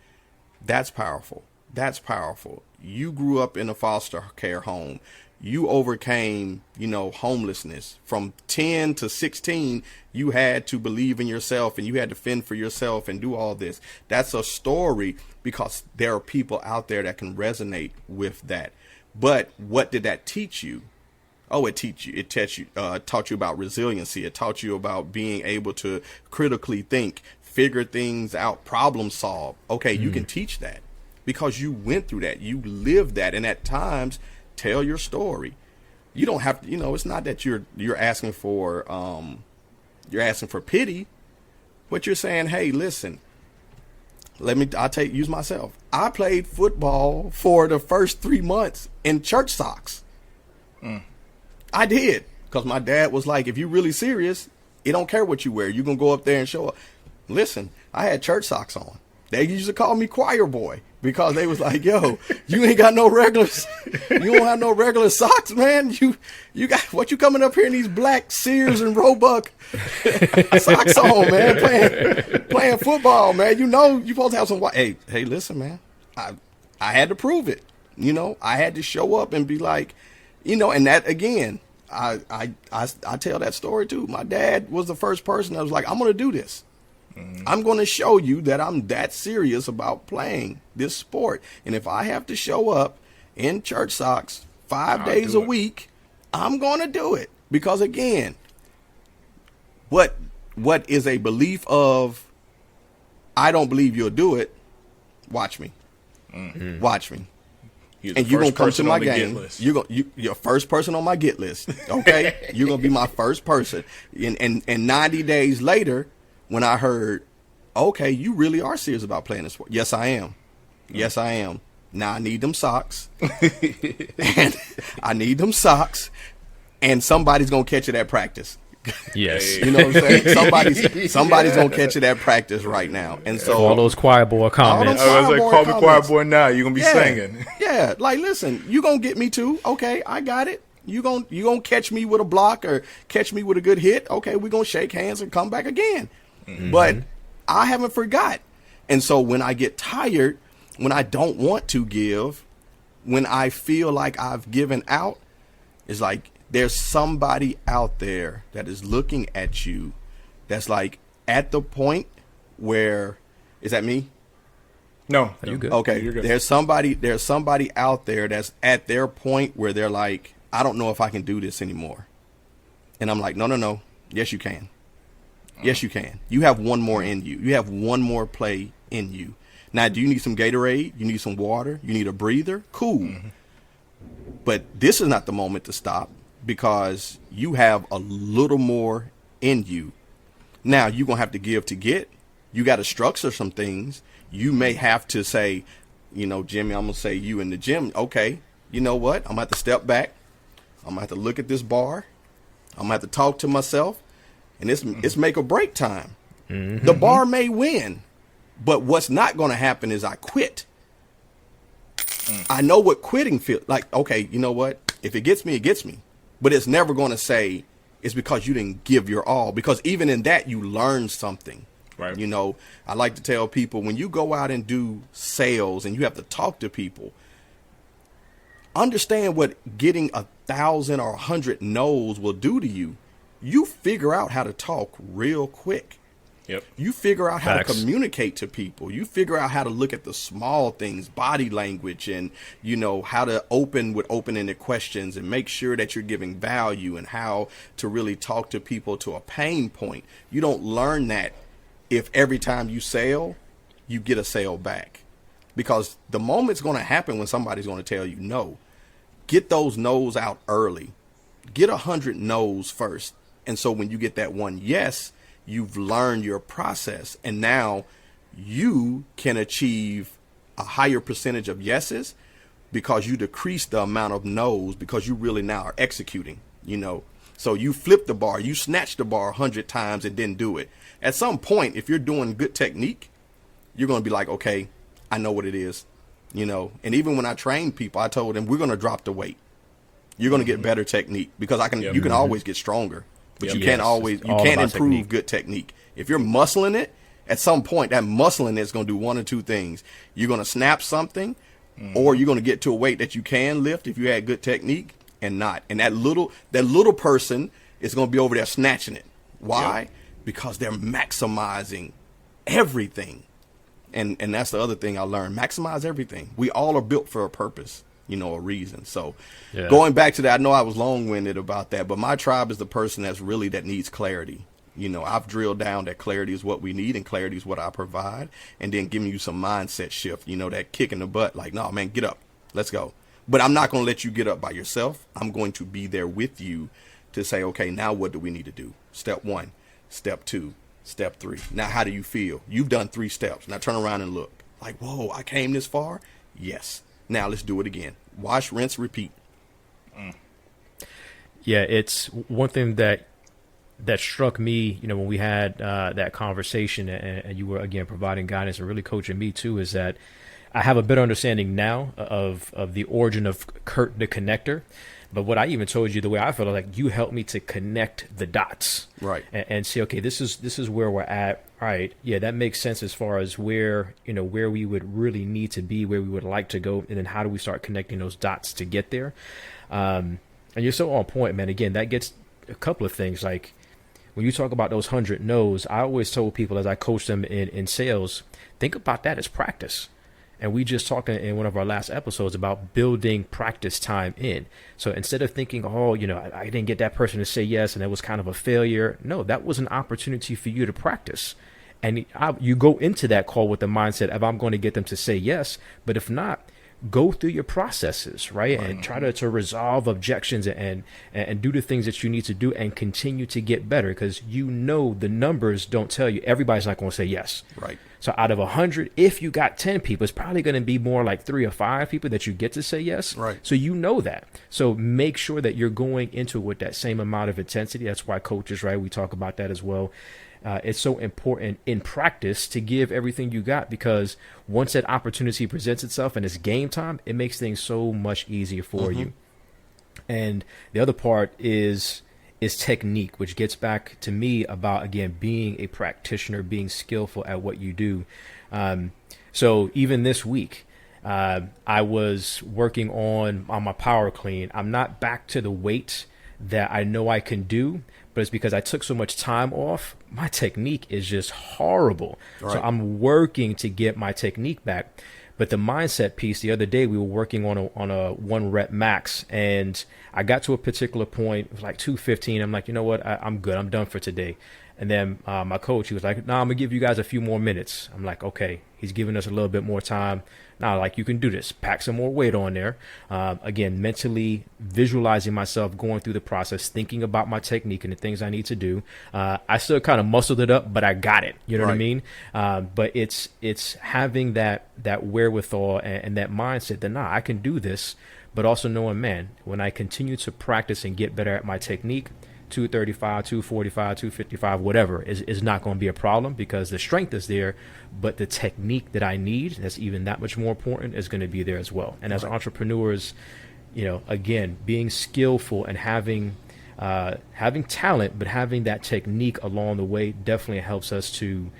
that's powerful. That's powerful. You grew up in a foster care home. You overcame, you know, homelessness. From 10 to 16, you had to believe in yourself and you had to fend for yourself and do all this. That's a story because there are people out there that can resonate with that. But what did that teach you? Oh, it taught you about resiliency. It taught you about being able to critically think, figure things out, problem solve. Okay, you can teach that because you went through that. You lived that. And at times, tell your story. You don't have to, you know, it's not that you're asking for pity, but you're saying, hey, listen, use myself. I played football for the first 3 months in church socks. I did, because my dad was like, if you're really serious, it don't care what you wear. You're going to go up there and show up. Listen, I had church socks on. They used to call me choir boy because they was like, yo, you ain't got no regulars. You don't have no regular socks, man. You got what you coming up here in these black Sears and Roebuck socks on, man, playing football, man. You know, you supposed to have some white. Hey, listen, man, I had to prove it. You know, I had to show up and be like, you know, and that again, I tell that story too. My dad was the first person that was like, I'm going to do this. I'm going to show you that I'm that serious about playing this sport. And if I have to show up in church socks 5 days a week, I'm going to do it. Because again, what is a belief of, I don't believe you'll do it. Watch me. Watch me. And you're going to come to my game. You're first person on my get list. Okay. You're going to be my first person. And 90 days later, when I heard, okay, you really are serious about playing this sport. Yes, I am. Yes, I am. Now I need them socks. And I need them socks. And somebody's going to catch it at practice. Yes. You know what I'm saying? Somebody's going to catch it at practice right now. And so all those choir boy comments. I was like, call me choir boy now. You're going to be singing. Yeah. Like, listen, you going to get me too. Okay, I got it. You gonna catch me with a block or catch me with a good hit. Okay, we're going to shake hands and come back again. But I haven't forgot. And so when I get tired, when I don't want to give, when I feel like I've given out, it's like there's somebody out there that is looking at you that's like at the point where, is that me? No. Are you good? Okay. You're good. There's somebody out there that's at their point where they're like, I don't know if I can do this anymore. And I'm like, no. Yes, you can. Yes, you can. You have one more in you. You have one more play in you. Now, do you need some Gatorade? You need some water? You need a breather? Cool. But this is not the moment to stop because you have a little more in you. Now, you're going to have to give to get. You got to structure some things. You may have to say, you know, Jimmy, I'm going to say you in the gym. Okay, you know what? I'm going to have to step back. I'm going to have to look at this bar. I'm going to have to talk to myself. And it's make or break time. The bar may win, but what's not going to happen is I quit. I know what quitting feels like. Okay, you know what? If it gets me, it gets me. But it's never going to say it's because you didn't give your all. Because even in that, you learn something. Right. You know, I like to tell people when you go out and do sales and you have to talk to people, understand what getting 1,000 or 100 no's will do to you. You figure out how to talk real quick. Yep. You figure out how Facts. to communicate to people. You figure out how to look at the small things, body language, and, you know, how to open with open-ended questions and make sure that you're giving value, and how to really talk to people to a pain point. You don't learn that if every time you sell, you get a sale back. Because the moment's going to happen when somebody's going to tell you no. Get those no's out early. Get 100 no's first. And so when you get that one yes, you've learned your process, and now you can achieve a higher percentage of yeses because you decrease the amount of no's, because you really now are executing, you know. So you flip the bar, you snatch the bar 100 times and didn't do it. At some point, if you're doing good technique, you're going to be like, okay, I know what it is, you know. And even when I train people, I told them, we're going to drop the weight. You're going to get better technique, because you can always get stronger. But you can't improve technique. good technique. If you're muscling it, at some point that muscling is going to do one or two things. You're going to snap something, or you're going to get to a weight that you can lift if you had good technique, and not. And that little person is going to be over there snatching it. Why? Yep. Because they're maximizing everything. And that's the other thing I learned. Maximize everything. We all are built for a purpose, you know, a reason. So going back to that, I know I was long-winded about that, but my tribe is the person that needs clarity. You know, I've drilled down that clarity is what we need, and clarity is what I provide. And then giving you some mindset shift, you know, that kick in the butt, like, no, man, get up, let's go. But I'm not going to let you get up by yourself. I'm going to be there with you to say, okay, now what do we need to do? Step 1, step 2, step 3. Now, how do you feel? You've done 3 steps. Now turn around and look like, whoa, I came this far. Yes. Now let's do it again. Wash, rinse, repeat. Yeah, it's one thing that struck me, you know, when we had that conversation, and you were, again, providing guidance and really coaching me too, is that I have a better understanding now of the origin of Curt the Connector. But what I even told you, the way I felt, like, you helped me to connect the dots, right, and see, okay, this is where we're at. All right, yeah, that makes sense as far as where we would really need to be, where we would like to go, and then how do we start connecting those dots to get there. And you're so on point, man. Again, that gets a couple of things. Like, when you talk about those 100 no's, I always told people as I coach them in sales, think about that as practice. And we just talked in one of our last episodes about building practice time in. So instead of thinking, oh, you know, I didn't get that person to say yes and it was kind of a failure. No, that was an opportunity for you to practice. And you go into that call with the mindset of, I'm going to get them to say yes. But if not, go through your processes, right? And try to resolve objections and do the things that you need to do and continue to get better, because you know the numbers don't tell you. Everybody's not going to say yes. Right. So out of 100, if you got 10 people, it's probably going to be more like 3 or 5 people that you get to say yes. Right. So you know that. So make sure that you're going into it with that same amount of intensity. That's why coaches, right? We talk about that as well. It's so important in practice to give everything you got, because once that opportunity presents itself and it's game time, it makes things so much easier for you. And the other part is technique, which gets back to me about, again, being a practitioner, being skillful at what you do. So even this week, I was working on my power clean. I'm not back to the weight that I know I can do, but it's because I took so much time off. My technique is just horrible. Right. So I'm working to get my technique back. But the mindset piece, the other day we were working on a 1 rep max, and I got to a particular point, it was like 2:15. I'm like, you know what? I'm good. I'm done for today. And then my coach, he was like, no, I'm going to give you guys a few more minutes. I'm like, okay, he's giving us a little bit more time. Now, like, you can do this. Pack some more weight on there. Again, mentally visualizing myself going through the process, thinking about my technique and the things I need to do. I still kind of muscled it up, but I got it. You know what I mean? But it's having that wherewithal and that mindset that, I can do this, but also knowing, man, when I continue to practice and get better at my technique, 235, 245, 255, whatever is not going to be a problem, because the strength is there, but the technique that I need, that's even that much more important, is going to be there as well. And as entrepreneurs, you know, again, being skillful and having having talent, but having that technique along the way definitely helps us to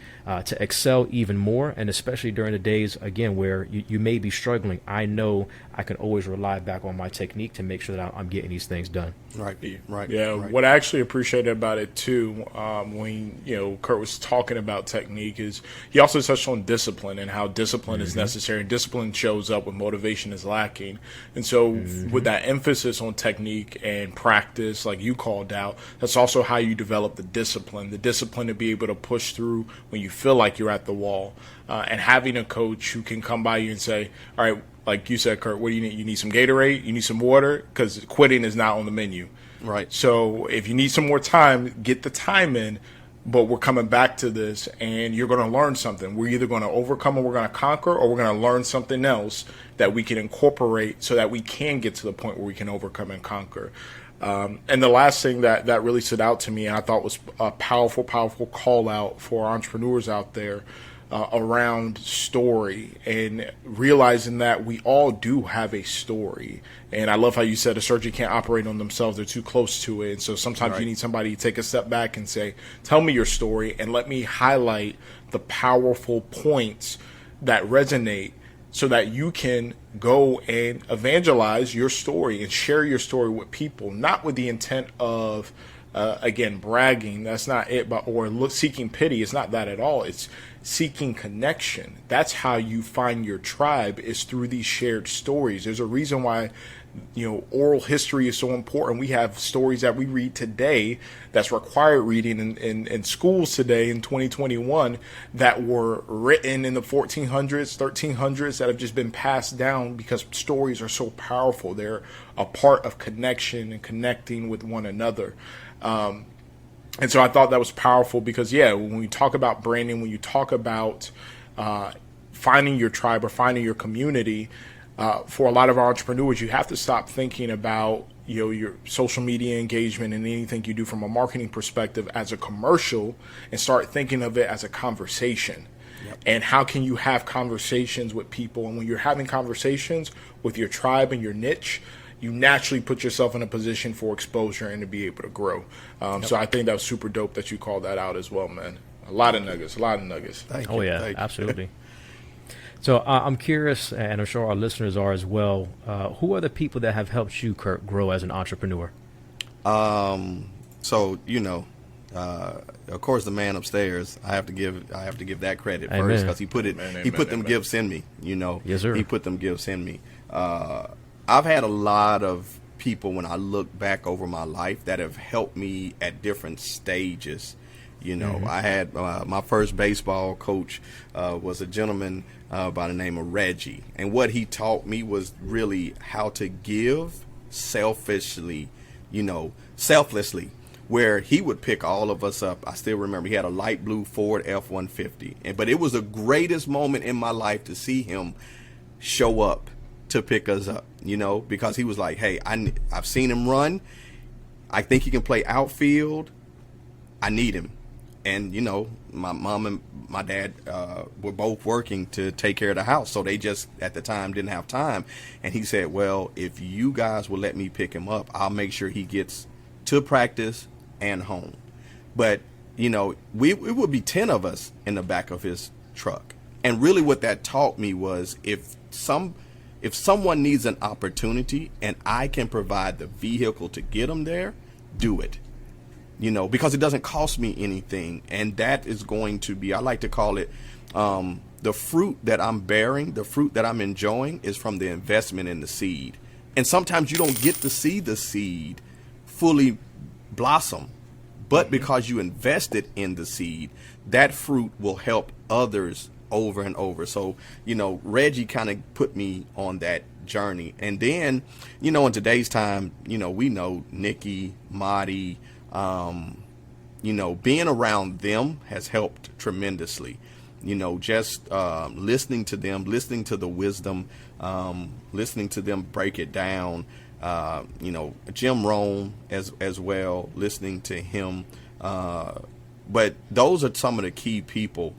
excel even more. And especially during the days, again, where you may be struggling, I know I can always rely back on my technique to make sure that I'm getting these things done. Right. Yeah. Right. What I actually appreciated about it too, when Curt was talking about technique, is he also touched on discipline and how discipline is necessary. And discipline shows up when motivation is lacking. And so, with that emphasis on technique and practice, like you called out, that's also how you develop the discipline to be able to push through when you feel like you're at the wall. And having a coach who can come by you and say, all right, like you said, Curt, what do you need? You need some Gatorade? You need some water? Because quitting is not on the menu. Right. So if you need some more time, get the time in. But we're coming back to this, and you're going to learn something. We're either going to overcome or we're going to conquer, or we're going to learn something else that we can incorporate so that we can get to the point where we can overcome and conquer. And the last thing that really stood out to me, and I thought was a powerful call out for entrepreneurs out there, around story and realizing that we all do have a story. And I love how you said a surgeon can't operate on themselves. They're too close to it. And so sometimes you need somebody to take a step back and say, tell me your story and let me highlight the powerful points that resonate so that you can go and evangelize your story and share your story with people, not with the intent of, again, bragging. That's not it, or seeking pity. It's not that at all. It's seeking connection. That's how you find your tribe, is through these shared stories. There's a reason why, oral history is so important. We have stories that we read today that's required reading in schools today in 2021 that were written in the 1400s, 1300s that have just been passed down because stories are so powerful. They're a part of connection and connecting with one another. And so I thought that was powerful because, when we talk about branding, when you talk about finding your tribe or finding your community, for a lot of our entrepreneurs, you have to stop thinking about your social media engagement and anything you do from a marketing perspective as a commercial and start thinking of it as a conversation. Yep. And how can you have conversations with people? And when you're having conversations with your tribe and your niche, you naturally put yourself in a position for exposure and to be able to grow. So I think that was super dope that you called that out as well, man. A lot of nuggets. Thank you. Oh, yeah, absolutely. So I'm curious, and I'm sure our listeners are as well, who are the people that have helped you, Curt, grow as an entrepreneur? So, of course, the man upstairs, I have to give that credit first, because he put them gifts in me, Yes, sir. He put them gifts in me. I've had a lot of people, when I look back over my life, that have helped me at different stages. I had my first baseball coach was a gentleman by the name of Reggie. And what he taught me was really how to give selflessly, where he would pick all of us up. I still remember he had a light blue Ford F-150. But it was the greatest moment in my life to see him show up to pick us up, because he was like, hey, I've seen him run. I think he can play outfield. I need him. And, my mom and my dad were both working to take care of the house. So they just, at the time, didn't have time. And he said, well, if you guys will let me pick him up, I'll make sure he gets to practice and home. But, it would be 10 of us in the back of his truck. And really what that taught me was if someone needs an opportunity and I can provide the vehicle to get them there, do it. Because it doesn't cost me anything. And that is going to be, I like to call it, the fruit that I'm bearing, the fruit that I'm enjoying is from the investment in the seed. And sometimes you don't get to see the seed fully blossom, but because you invested in the seed, that fruit will help others over and over. So, Reggie kind of put me on that journey. And then, in today's time, we know Nikki, Marty, being around them has helped tremendously. Just listening to them, listening to the wisdom, listening to them break it down. Jim Rohn as well, listening to him. But those are some of the key people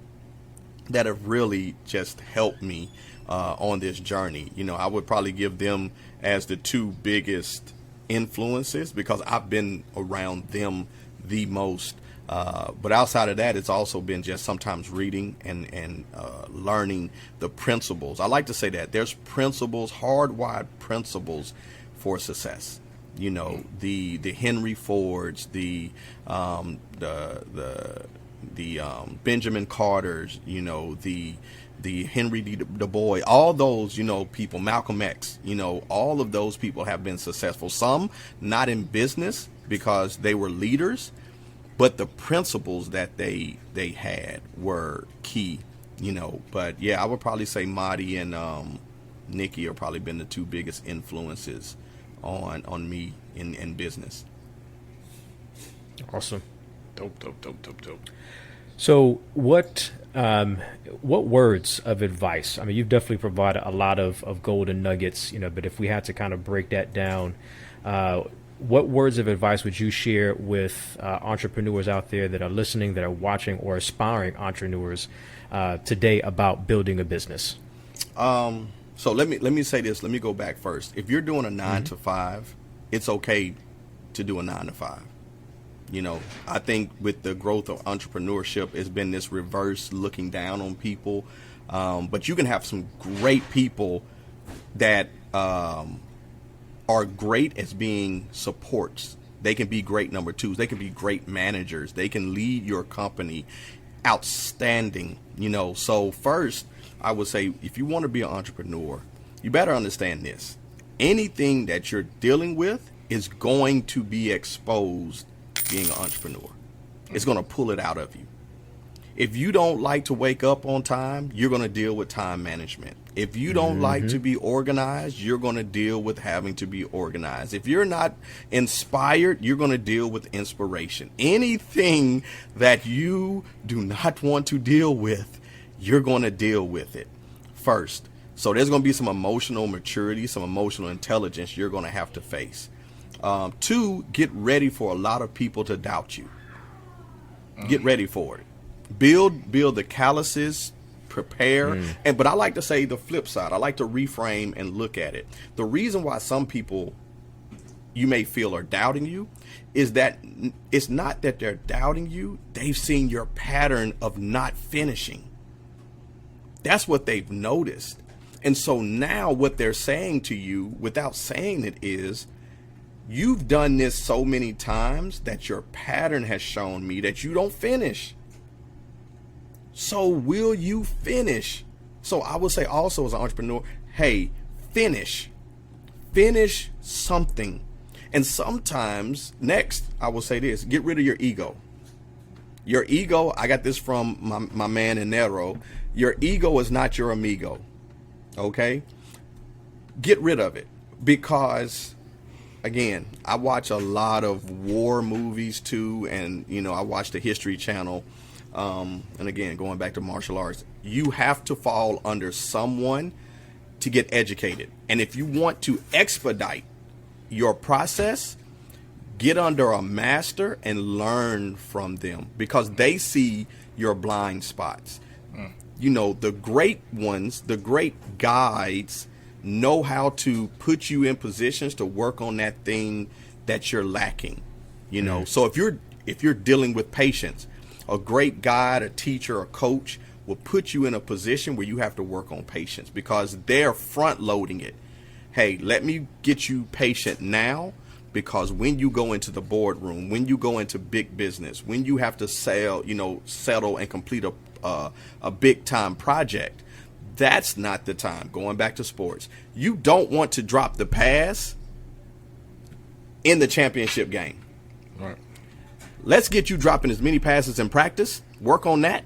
that have really just helped me on this journey. I would probably give them as the two biggest influences because I've been around them the most. But outside of that, it's also been just sometimes reading and learning the principles. I like to say that there's principles, hardwired principles for success. You know, the Henry Fords, the Benjamin Carters, you know, the Henry Du Bois, all those, you know, people, Malcolm X, you know, all of those people have been successful. Some not in business because they were leaders, but the principles that they had were key, you know. But yeah, I would probably say Marty and Nikki have probably been the two biggest influences on me in business. Awesome. Dope. So what words of advice? I mean, you've definitely provided a lot of golden nuggets, you know, but if we had to kind of break that down, what words of advice would you share with entrepreneurs out there that are listening, that are watching, or aspiring entrepreneurs today about building a business? So let me say this. Let me go back first. If you're doing a 9 to 5, it's okay to do a 9 to 5. You know, I think with the growth of entrepreneurship, it's been this reverse looking down on people. But you can have some great people that are great as being supports. They can be great number twos. They can be great managers. They can lead your company outstanding. You know, so first, I would say if you want to be an entrepreneur, you better understand this. Anything that you're dealing with is going to be exposed being an entrepreneur. It's going to pull it out of you. If you don't like to wake up on time, you're going to deal with time management. If you don't like to be organized, you're going to deal with having to be organized. If you're not inspired, you're going to deal with inspiration. Anything that you do not want to deal with, you're going to deal with it first. So there's going to be some emotional maturity, some emotional intelligence you're going to have to face. 2, get ready for a lot of people to doubt you. Get ready for it. Build the calluses, prepare. But I like to say the flip side. I like to reframe and look at it. The reason why some people you may feel are doubting you is that it's not that they're doubting you. They've seen your pattern of not finishing. That's what they've noticed. And so now what they're saying to you without saying it is, you've done this so many times that your pattern has shown me that you don't finish. So will you finish? So I would say also as an entrepreneur, hey, finish something. And sometimes next, I will say this, get rid of your ego. Your ego, I got this from my man Enero. Your ego is not your amigo. Okay? Get rid of it because again, I watch a lot of war movies too, and you know, I watch the History Channel. And again, going back to martial arts, you have to fall under someone to get educated. And if you want to expedite your process, get under a master and learn from them because they see your blind spots. You know, the great ones, the great guides know how to put you in positions to work on that thing that you're lacking. You know, so if you're dealing with patience, a great guide, a teacher, a coach will put you in a position where you have to work on patience because they're front loading it. Hey, let me get you patient now because when you go into the boardroom, when you go into big business, when you have to settle and complete a big time project, that's not the time. Going back to sports, you don't want to drop the pass in the championship game. Right. Let's get you dropping as many passes in practice. Work on that.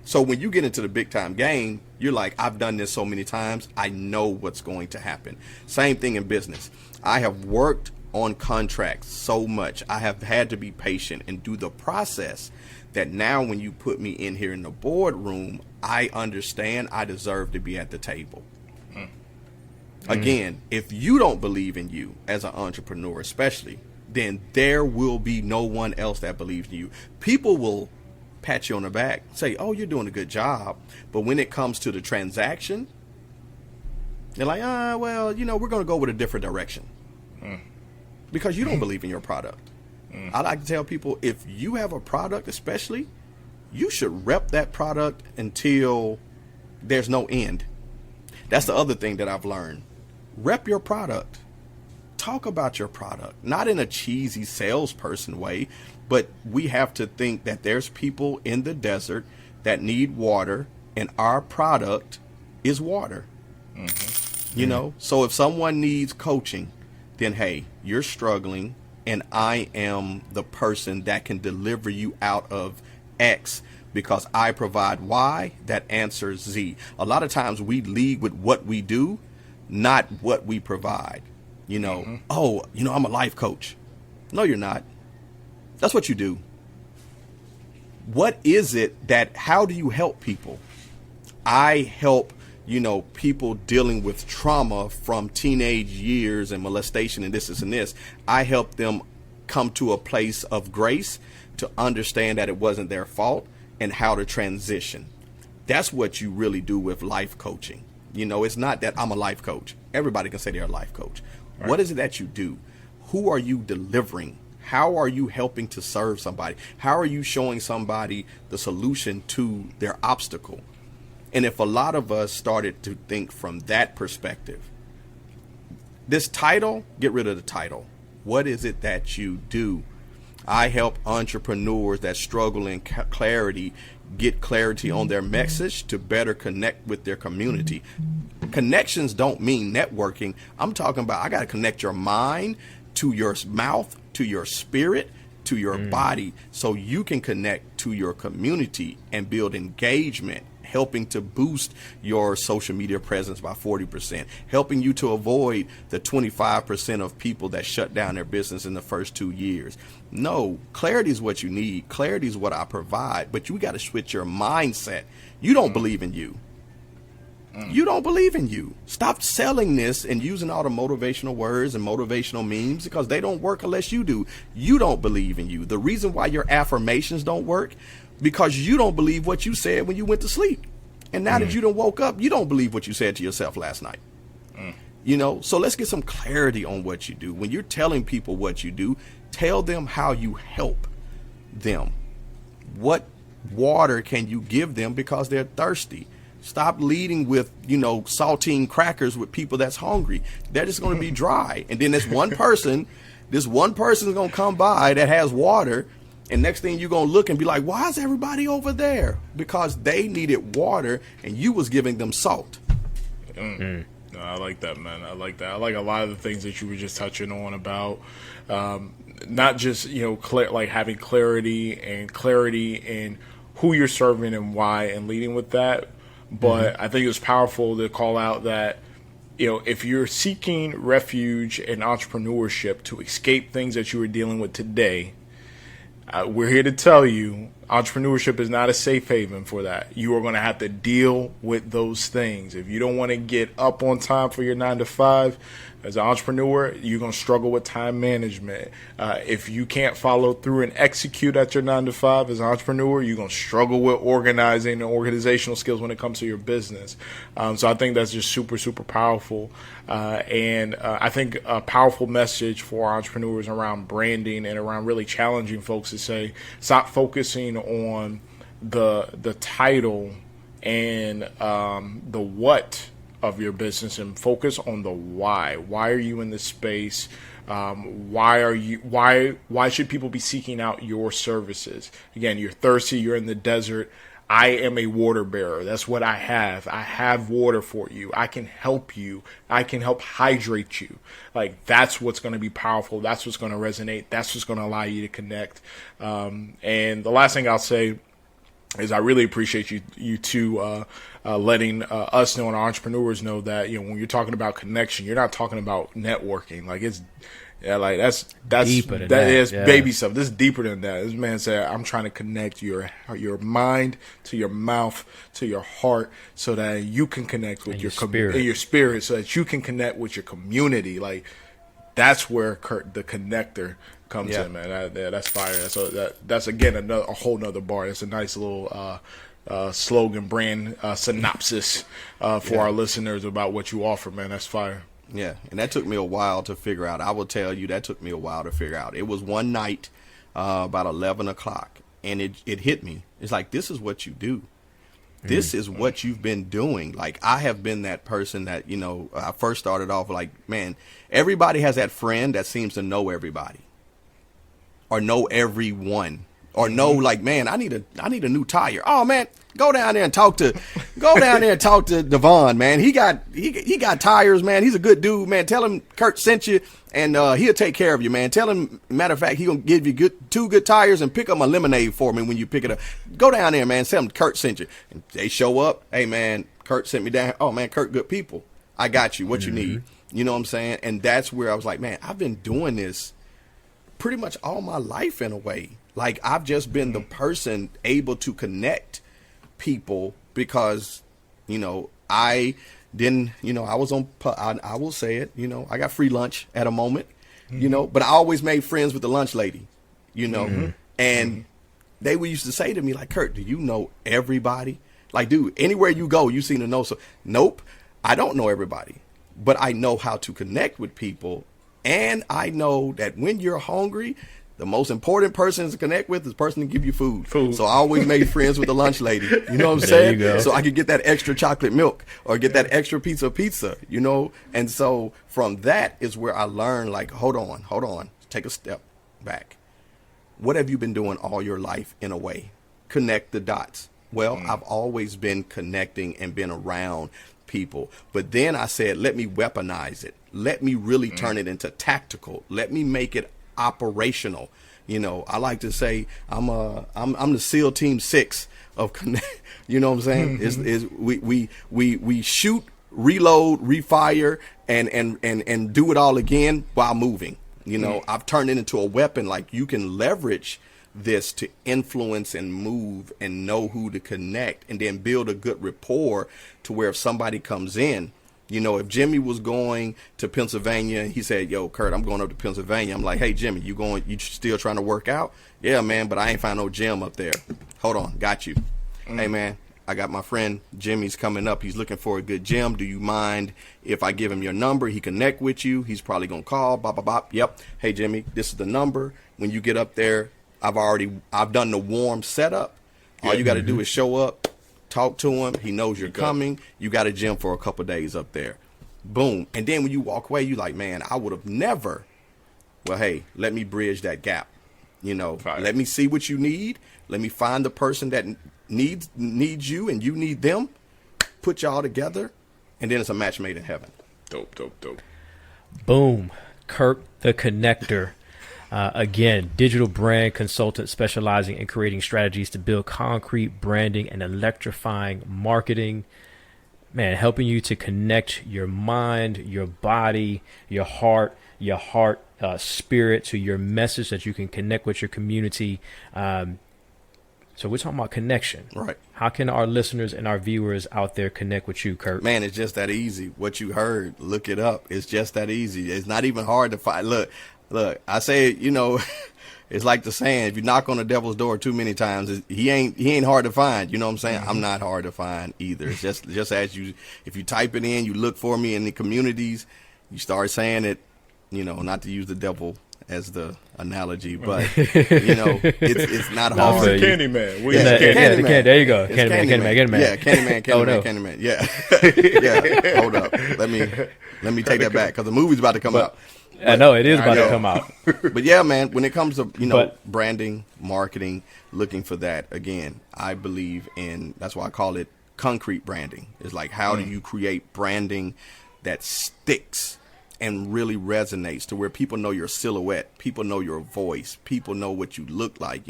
So when you get into the big time game, you're like, I've done this so many times. I know what's going to happen. Same thing in business. I have worked on contracts so much. I have had to be patient and do the process that now when you put me in here in the boardroom, I understand I deserve to be at the table. Again, if you don't believe in you as an entrepreneur, especially, then there will be no one else that believes in you. People will pat you on the back, say, oh, you're doing a good job. But when it comes to the transaction, they're like, well, we're going to go with a different direction. because you don't believe in your product. I like to tell people, if you have a product, especially, you should rep that product until there's no end. That's the other thing that I've learned. Rep your product. Talk about your product, not in a cheesy salesperson way, but we have to think that there's people in the desert that need water, and our product is water. You know, so if someone needs coaching, then hey, you're struggling, and I am the person that can deliver you out of X, because I provide Y that answers Z. A lot of times we lead with what we do, not what we provide. You know, oh, you know, I'm a life coach. No, you're not. That's what you do. What is it that, how do you help people? I help, you know, people dealing with trauma from teenage years and molestation and this and this. I help them come to a place of grace to understand that it wasn't their fault and how to transition. That's what you really do with life coaching. You know, it's not that I'm a life coach. Everybody can say they're a life coach. Right. What is it that you do? Who are you delivering? How are you helping to serve somebody? How are you showing somebody the solution to their obstacle? And if a lot of us started to think from that perspective, this title, get rid of the title. What is it that you do? I help entrepreneurs that struggle in clarity get clarity on their message to better connect with their community. Connections don't mean networking. I'm talking about, I got to connect your mind to your mouth, to your spirit, to your body, so you can connect to your community and build engagement, helping to boost your social media presence by 40%, helping you to avoid the 25% of people that shut down their business in the first 2 years. No, clarity is what you need. Clarity is what I provide, but you got to switch your mindset. You don't believe in you. You don't believe in you. Stop selling this and using all the motivational words and motivational memes, because they don't work unless you do. You don't believe in you. The reason why your affirmations don't work, because you don't believe what you said when you went to sleep. And now that you done woke up, you don't believe what you said to yourself last night. You know, so let's get some clarity on what you do. When you're telling people what you do, tell them how you help them. What water can you give them because they're thirsty? Stop leading with, you know, saltine crackers with people that's hungry. They're just going to be dry. And then this one person is going to come by that has water. And next thing you're going to look and be like, why is everybody over there? Because they needed water and you was giving them salt. No, I like that, man. I like that. I like a lot of the things that you were just touching on about not just, you know, like having clarity in who you're serving and why, and leading with that. But I think it was powerful to call out that, you know, if you're seeking refuge in entrepreneurship to escape things that you were dealing with today, we're here to tell you entrepreneurship is not a safe haven for that. You are going to have to deal with those things. If you don't want to get up on time for your 9 to 5, as an entrepreneur, you're going to struggle with time management. If you can't follow through and execute at your 9 to 5 as an entrepreneur, you're going to struggle with organizing and organizational skills when it comes to your business. So I think that's just super, super powerful. And I think a powerful message for entrepreneurs around branding and around really challenging folks to say, stop focusing on the title and the what of your business, and focus on the why. Why are you in this space? Why should people be seeking out your services? Again, you're thirsty, you're in the desert. I am a water bearer. That's what I have. I have water for you. I can help you. I can help hydrate you. Like, that's what's going to be powerful. That's what's going to resonate. That's what's going to allow you to connect. And the last thing I'll say is I really appreciate you two letting us know and our entrepreneurs know that, you know, when you're talking about connection, you're not talking about networking. Like, it's that's deeper than that is yeah. baby stuff. This is deeper than that. This man said, I'm trying to connect your mind to your mouth to your heart, so that you can connect with your spirit, so that you can connect with your community. Like, that's where Curt the Connector comes in, man. That's fire. That's again a whole nother bar. That's a nice little slogan brand synopsis for our listeners about what you offer, man. That's fire. Yeah, and that took me a while to figure out. I will tell you, that took me a while to figure out. It was one night, about 11 o'clock, and it hit me. It's like, this is what you do. This is what you've been doing. Like, I have been that person that, I first started off like, man, everybody has that friend that seems to know everybody or know everyone. Or know, like, man, I need a new tire. Oh man, go down there and talk to Devon, man. He got tires, man. He's a good dude, man. Tell him Curt sent you, and he'll take care of you, man. Tell him, matter of fact, he gonna give you two good tires and pick up my lemonade for me when you pick it up. Go down there, man. Tell him Curt sent you. And they show up. Hey man, Curt sent me down. Oh man, Curt, good people. I got you. What you need? You know what I'm saying? And that's where I was like, man, I've been doing this pretty much all my life in a way. Like, I've just been the person able to connect people because, I didn't, I was on, I will say it, I got free lunch at a moment, but I always made friends with the lunch lady, and they used to say to me, like, Curt, do you know everybody? Like, dude, anywhere you go, you seem to know. So, nope, I don't know everybody, but I know how to connect with people. And I know that when you're hungry, the most important person to connect with is the person to give you food. So I always made friends with the lunch lady. You know what I'm saying? You go. So I could get that extra chocolate milk or get that extra piece of pizza, And so from that is where I learned, like, hold on, take a step back. What have you been doing all your life in a way? Connect the dots. Well, I've always been connecting and been around people. But then I said, let me weaponize it. Let me really turn it into tactical. Let me make it operational. I like to say I'm the SEAL Team 6 of connect. You know what I'm saying? We shoot, reload, refire, and do it all again while moving. I've turned it into a weapon. Like, you can leverage this to influence and move and know who to connect and then build a good rapport to where if somebody comes in, if Jimmy was going to Pennsylvania and he said, yo, Curt, I'm going up to Pennsylvania. I'm like, hey, Jimmy, you still trying to work out? Yeah, man, but I ain't find no gym up there. Hold on. Got you. Hey, man, I got my friend Jimmy's coming up. He's looking for a good gym. Do you mind if I give him your number? He connect with you. He's probably going to call. Bop, bop, bop. Yep. Hey, Jimmy, this is the number. When you get up there, I've done the warm setup. All you got to do is show up. Talk to him. He knows you're coming. You got a gym for a couple days up there. Boom. And then when you walk away, you like, man, I would have never. Well, hey, let me bridge that gap. Let me see what you need. Let me find the person that needs you and you need them. Put y'all together. And then it's a match made in heaven. Dope. Boom. Curt the Connector. Again, digital brand consultant specializing in creating strategies to build concrete branding and electrifying marketing. Man, helping you to connect your mind, your body, your heart, spirit to your message that you can connect with your community. So we're talking about connection. Right. How can our listeners and our viewers out there connect with you, Curt? Man, it's just that easy. What you heard, look it up. It's just that easy. It's not even hard to find. Look, I say, it's like the saying, if you knock on the devil's door too many times, he ain't hard to find. You know what I'm saying? I'm not hard to find either. It's just as if you type it in, you look for me in the communities, you start saying it, not to use the devil as the analogy, but it's not hard. It's Candyman. Candyman. There you go. Candyman. Yeah, Candyman. Yeah. Hold up. Let me take that back because the movie's about to come out. I know it is about to come out. But yeah, man, when it comes to, branding, marketing, looking for that, again, I believe in, that's why I call it concrete branding. It's like, how do you create branding that sticks and really resonates to where people know your silhouette, people know your voice, people know what you look like,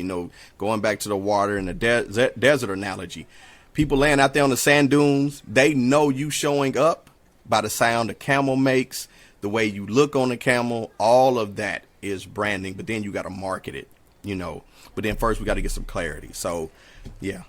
going back to the water and the desert analogy. People laying out there on the sand dunes, they know you showing up by the sound a camel makes, the way you look on the camel, all of that is branding. But then you got to market it, But then first we got to get some clarity. So, yeah.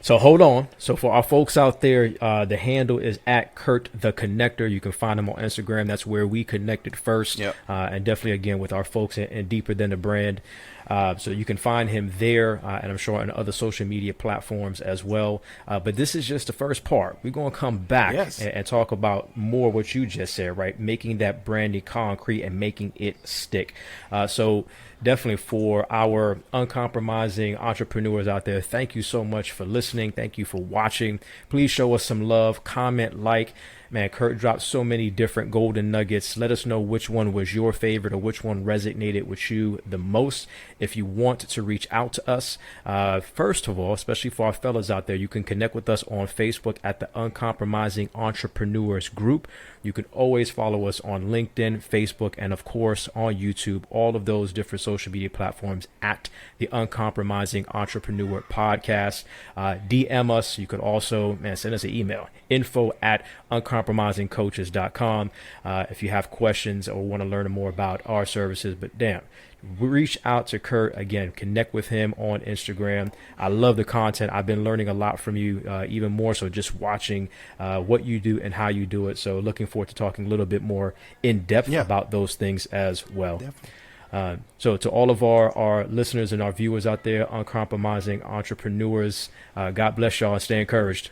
So hold on. So for our folks out there, the handle is at Curt the Connector. You can find him on Instagram. That's where we connected first. Yep. And definitely, again, with our folks in Deeper Than the Brand. So you can find him there, and I'm sure on other social media platforms as well. But this is just the first part. We're going to come back and talk about more what you just said, right? Making that branding concrete and making it stick. So definitely for our uncompromising entrepreneurs out there, thank you so much for listening. Thank you for watching. Please show us some love, comment, like. Man, Curt dropped so many different golden nuggets. Let us know which one was your favorite or which one resonated with you the most. If you want to reach out to us, first of all, especially for our fellas out there, you can connect with us on Facebook at the Uncompromising Entrepreneurs Group. You can always follow us on LinkedIn, Facebook, and of course on YouTube, all of those different social media platforms at the Uncompromising Entrepreneur Podcast. DM us. You can also, send us an email, info@uncompromisingcoaches.com if you have questions or want to learn more about our services. But reach out to Curt. Again, connect with him on Instagram. I love the content. I've been learning a lot from you, even more so just watching what you do and how you do it. So looking forward to talking a little bit more in depth about those things as well. Definitely. So to all of our listeners and our viewers out there, uncompromising entrepreneurs, God bless y'all and stay encouraged.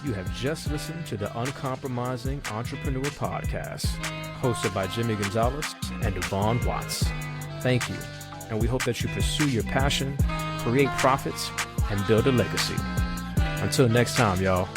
You have just listened to the Uncompromising Entrepreneur Podcast, hosted by Jimmy Gonzalez and Devon Watts. Thank you, and we hope that you pursue your passion, create profits, and build a legacy. Until next time, y'all.